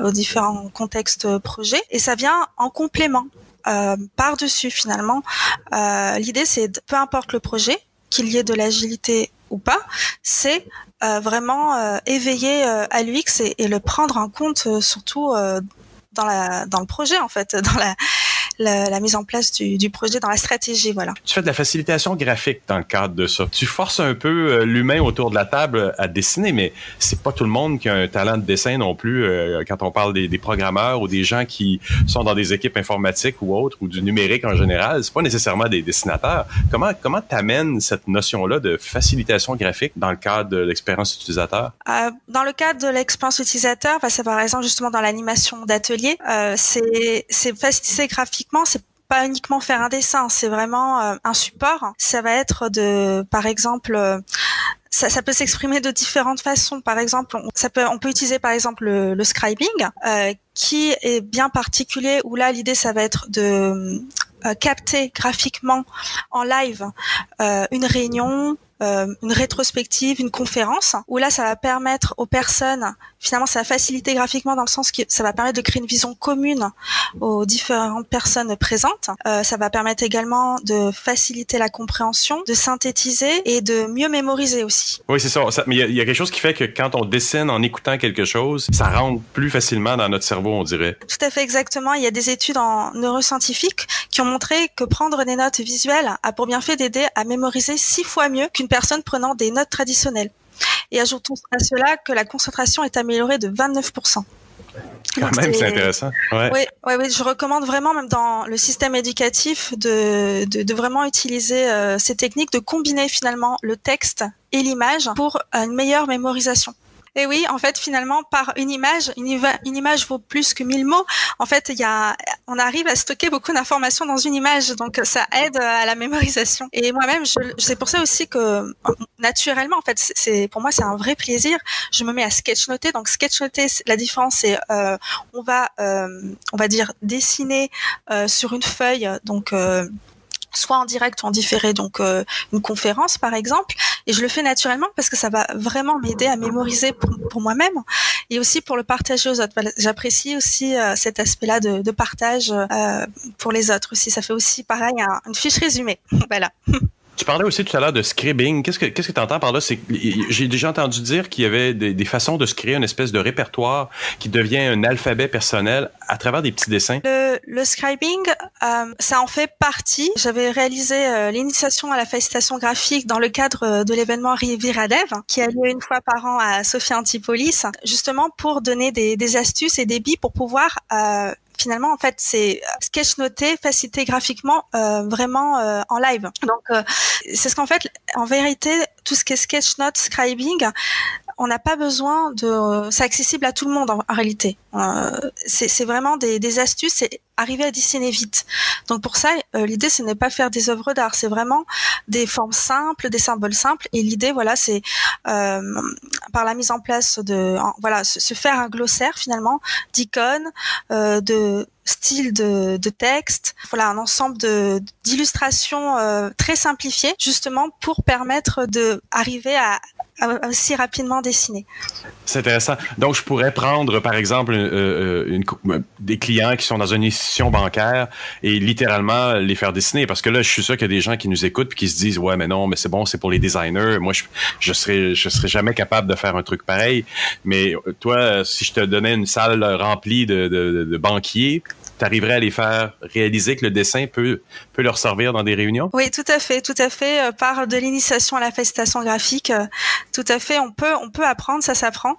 aux différents contextes projets et ça vient en complément par-dessus finalement. L'idée c'est peu importe le projet, qu'il y ait de l'agilité ou pas, c'est vraiment éveiller à l'UX et le prendre en compte surtout dans le projet en fait, la mise en place du projet dans la stratégie, voilà. Tu fais de la facilitation graphique dans le cadre de ça. Tu forces un peu l'humain autour de la table à dessiner, mais c'est pas tout le monde qui a un talent de dessin non plus. Quand on parle des programmeurs ou des gens qui sont dans des équipes informatiques ou autres, ou du numérique en général, c'est pas nécessairement des dessinateurs. Comment t'amènes cette notion-là de facilitation graphique dans le cadre de l'expérience utilisateur? Dans le cadre de l'expérience utilisateur, c'est par exemple justement dans l'animation d'atelier, c'est faciliter graphiquement, c'est pas uniquement faire un dessin, c'est vraiment un support. Ça va être par exemple, ça peut s'exprimer de différentes façons. Par exemple, on peut utiliser par exemple le scribing, qui est bien particulier, où là l'idée ça va être de capter graphiquement en live une réunion, une rétrospective, une conférence, où là ça va permettre aux personnes, finalement ça va faciliter graphiquement dans le sens que ça va permettre de créer une vision commune aux différentes personnes présentes. Ça va permettre également de faciliter la compréhension, de synthétiser et de mieux mémoriser aussi. Oui, c'est ça. Mais il y a quelque chose qui fait que quand on dessine en écoutant quelque chose, ça rentre plus facilement dans notre cerveau, on dirait. Tout à fait, exactement. Il y a des études en neuroscientifiques qui ont montré que prendre des notes visuelles a pour bienfait d'aider à mémoriser 6 fois mieux qu'une personne prenant des notes traditionnelles. Et ajoutons à cela que la concentration est améliorée de 29%. Quand même, c'est intéressant. Ouais. Oui, je recommande vraiment, même dans le système éducatif, de vraiment utiliser ces techniques, de combiner finalement le texte et l'image pour une meilleure mémorisation. Et oui, en fait, finalement, par une image vaut plus que 1000 mots. En fait, on arrive à stocker beaucoup d'informations dans une image, donc ça aide à la mémorisation. Et moi-même, c'est pour ça aussi que, naturellement, en fait, pour moi, c'est un vrai plaisir. Je me mets à sketchnoter. Donc, sketchnoter, la différence, c'est, on va dire, dessiner sur une feuille, donc soit en direct ou en différé, donc une conférence par exemple, et je le fais naturellement parce que ça va vraiment m'aider à mémoriser pour moi-même et aussi pour le partager aux autres. J'apprécie aussi cet aspect-là de partage pour les autres aussi. Ça fait aussi pareil une fiche résumée. Voilà. Tu parlais aussi tout à l'heure de scribing. Qu'est-ce que tu entends par là? J'ai déjà entendu dire qu'il y avait des façons de se créer une espèce de répertoire qui devient un alphabet personnel à travers des petits dessins. Le scribing, ça en fait partie. J'avais réalisé l'initiation à la facilitation graphique dans le cadre de l'événement Riviera Dev, qui a lieu une fois par an à Sophia Antipolis, justement pour donner des astuces et des billes pour pouvoir finalement, en fait, c'est sketchnoter, faciliter graphiquement vraiment en live. Donc, c'est ce qu'en fait, en vérité, tout ce qui est sketchnote, scribing, on n'a pas besoin c'est accessible à tout le monde en réalité. C'est vraiment des astuces, c'est arriver à dessiner vite. Donc pour ça, l'idée c'est de ne pas faire des œuvres d'art, c'est vraiment des formes simples, des symboles simples. Et l'idée, voilà, c'est par la mise en place se faire un glossaire finalement d'icônes, de style de texte, voilà, un ensemble d'illustrations très simplifiées, justement pour permettre de arriver à aussi rapidement dessiner. C'est intéressant. Donc, je pourrais prendre, par exemple, des clients qui sont dans une institution bancaire et littéralement les faire dessiner. Parce que là, je suis sûr qu'il y a des gens qui nous écoutent et qui se disent « Ouais, mais non, mais c'est bon, c'est pour les designers. Moi, je serais jamais capable de faire un truc pareil. » Mais toi, si je te donnais une salle remplie de banquiers, tu arriverais à les faire réaliser que le dessin peut leur servir dans des réunions? Oui, tout à fait. Par de l'initiation à la facilitation graphique, tout à fait, on peut apprendre, ça s'apprend.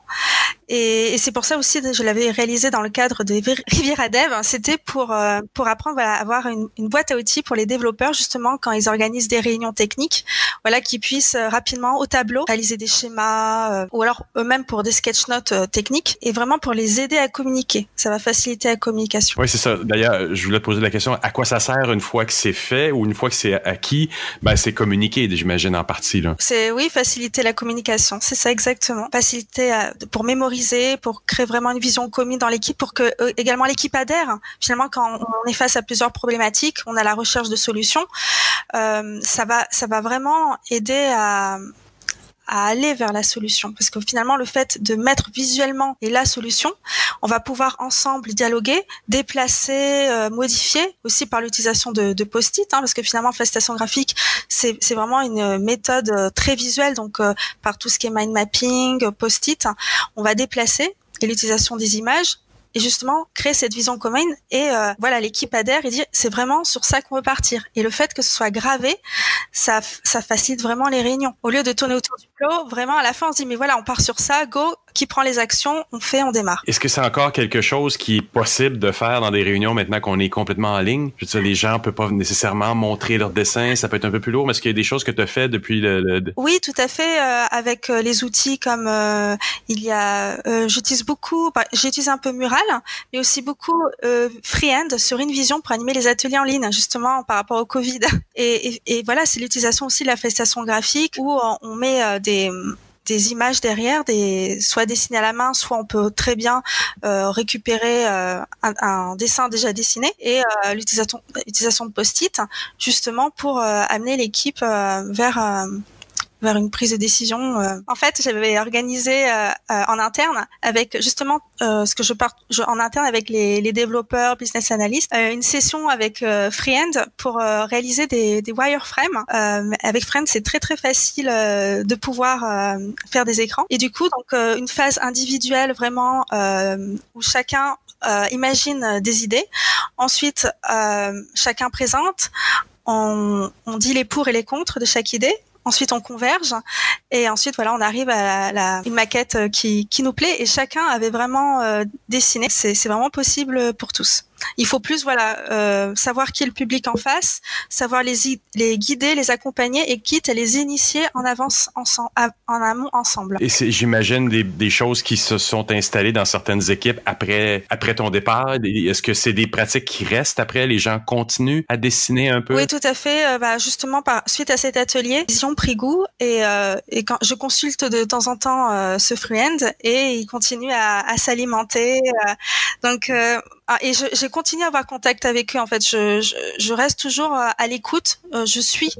Et c'est pour ça aussi, je l'avais réalisé dans le cadre de Riviera Dev. C'était pour apprendre, voilà, avoir une boîte à outils pour les développeurs, justement, quand ils organisent des réunions techniques, voilà, qu'ils puissent rapidement au tableau réaliser des schémas, ou alors eux-mêmes pour des sketchnotes techniques, et vraiment pour les aider à communiquer. Ça va faciliter la communication. Oui, c'est ça. D'ailleurs, je voulais te poser la question, à quoi ça sert une fois que c'est fait ou une fois que c'est acquis? Ben, c'est communiquer, j'imagine, en partie, là. Oui, faciliter la communication. C'est ça, exactement. Faciliter pour mémoriser, pour créer vraiment une vision commune dans l'équipe, pour que également l'équipe adhère. Finalement, quand on est face à plusieurs problématiques, on a la recherche de solutions. Ça va vraiment aider à aller vers la solution, parce que finalement le fait de mettre visuellement et la solution, on va pouvoir ensemble dialoguer, déplacer, modifier aussi par l'utilisation de post-it, parce que finalement facilitation graphique c'est vraiment une méthode très visuelle, donc par tout ce qui est mind mapping, post-it, on va déplacer et l'utilisation des images et justement créer cette vision commune. Et voilà, l'équipe adhère et dit c'est vraiment sur ça qu'on veut partir. Et le fait que ce soit gravé, ça facilite vraiment les réunions. Au lieu de tourner autour du pot, vraiment à la fin on se dit mais voilà, on part sur ça, go, qui prend les actions, on fait, on démarre. Est-ce que c'est encore quelque chose qui est possible de faire dans des réunions maintenant qu'on est complètement en ligne? Je veux dire, les gens ne peuvent pas nécessairement montrer leur dessin, ça peut être un peu plus lourd, mais est-ce qu'il y a des choses que tu as fait depuis Oui, tout à fait, avec les outils comme j'utilise un peu Mural, mais aussi beaucoup Freehand sur InVision pour animer les ateliers en ligne, justement par rapport au Covid. Et voilà, c'est l'utilisation aussi de la façon graphique où on met des images derrière, soit dessinées à la main, soit on peut très bien récupérer un dessin déjà dessiné, et l'utilisation de post-it justement pour amener l'équipe vers une prise de décision. En fait, j'avais organisé en interne avec justement en interne avec les développeurs, business analysts, une session avec Freehand pour réaliser des wireframes. Avec Freehand, c'est très très facile de pouvoir faire des écrans. Et du coup, donc une phase individuelle vraiment où chacun imagine des idées. Ensuite, chacun présente. On dit les pour et les contre de chaque idée. Ensuite, on converge et ensuite, voilà, on arrive à une maquette qui nous plaît et chacun avait vraiment dessiné. C'est vraiment possible pour tous. Il faut plus, savoir qui est le public en face, savoir les guider, les accompagner et quitte à les initier en avance en amont ensemble. Et j'imagine des choses qui se sont installées dans certaines équipes après ton départ. Est-ce que c'est des pratiques qui restent après? Les gens continuent à dessiner un peu? Oui, tout à fait. Justement, suite à cet atelier, ils ont pris goût et quand je consulte de temps en temps ce Freehand et ils continuent à s'alimenter. Et j'ai continué à avoir contact avec eux. En fait, je reste toujours à l'écoute. Je suis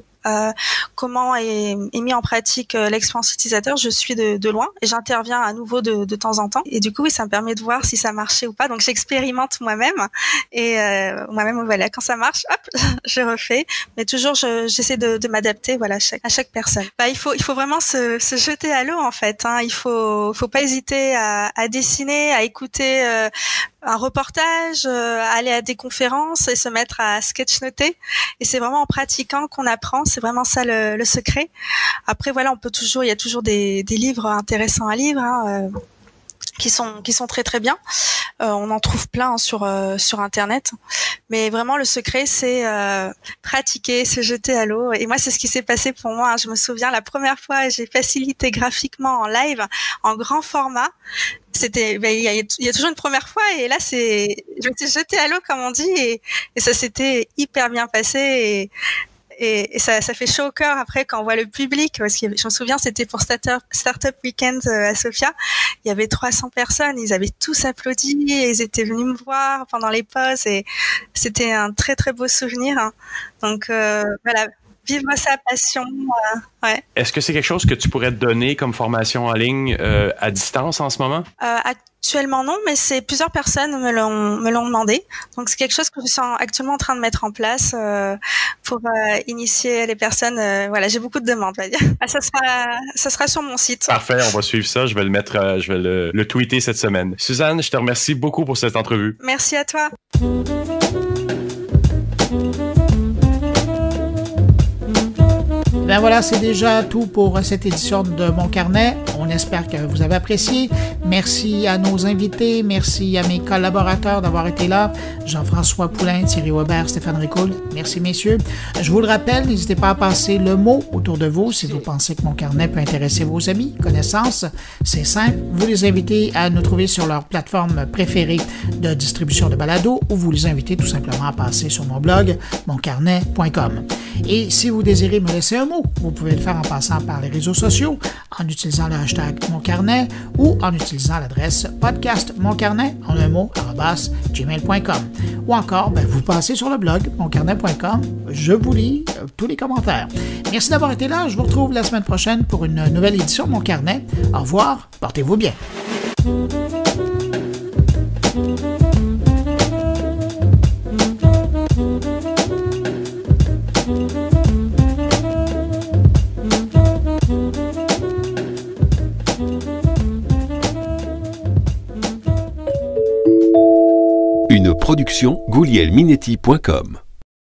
comment est mis en pratique l'expérience utilisateur. Je suis de loin et j'interviens à nouveau de temps en temps. Et du coup, oui, ça me permet de voir si ça marchait ou pas. Donc, j'expérimente moi-même et moi-même, voilà, quand ça marche, hop, je refais. Mais toujours, j'essaie de m'adapter, voilà, à chaque personne. Il faut vraiment se jeter à l'eau en fait. Hein. Il faut pas hésiter à dessiner, à écouter un reportage, aller à des conférences et se mettre à sketchnoter. Et c'est vraiment en pratiquant qu'on apprend. C'est vraiment ça le secret. Après, voilà, il y a toujours des livres intéressants à lire, hein, qui sont très très bien. On en trouve plein sur Internet. Mais vraiment, le secret, c'est pratiquer, se jeter à l'eau. Et moi, c'est ce qui s'est passé pour moi. Hein. Je me souviens, la première fois, j'ai facilité graphiquement en live, en grand format. C'était, il y a toujours une première fois. Et là, je me suis jetée à l'eau, comme on dit. Et ça s'était hyper bien passé. Et ça fait chaud au cœur après quand on voit le public, parce que je me souviens, c'était pour Startup Weekend à Sofia. Il y avait 300 personnes, ils avaient tous applaudi, et ils étaient venus me voir pendant les pauses et c'était un très très beau souvenir. Hein. Donc voilà, vivre sa passion. Ouais. Est-ce que c'est quelque chose que tu pourrais te donner comme formation en ligne à distance en ce moment? Actuellement non, mais plusieurs personnes me l'ont demandé. Donc c'est quelque chose que je suis actuellement en train de mettre en place pour initier les personnes. Voilà, j'ai beaucoup de demandes, on va dire. Ça sera sur mon site. Parfait, on va suivre ça. Je vais le mettre, je vais le tweeter cette semaine. Suzanne, je te remercie beaucoup pour cette entrevue. Merci à toi. Ben voilà, c'est déjà tout pour cette édition de Mon Carnet. On espère que vous avez apprécié. Merci à nos invités, merci à mes collaborateurs d'avoir été là. Jean-François Poulain, Thierry Weber, Stéphane Ricoul. Merci messieurs. Je vous le rappelle, n'hésitez pas à passer le mot autour de vous si vous pensez que Mon Carnet peut intéresser vos amis, connaissances. C'est simple, vous les invitez à nous trouver sur leur plateforme préférée de distribution de balado ou vous les invitez tout simplement à passer sur mon blog moncarnet.com. Et si vous désirez me laisser un mot, vous pouvez le faire en passant par les réseaux sociaux, en utilisant le hashtag #moncarnet ou en utilisant l'adresse podcastmoncarnet en un mot @gmail.com. Ou encore, vous passez sur le blog moncarnet.com. Je vous lis tous les commentaires. Merci d'avoir été là. Je vous retrouve la semaine prochaine pour une nouvelle édition de Mon Carnet. Au revoir. Portez-vous bien. Une production goulielminetti.com.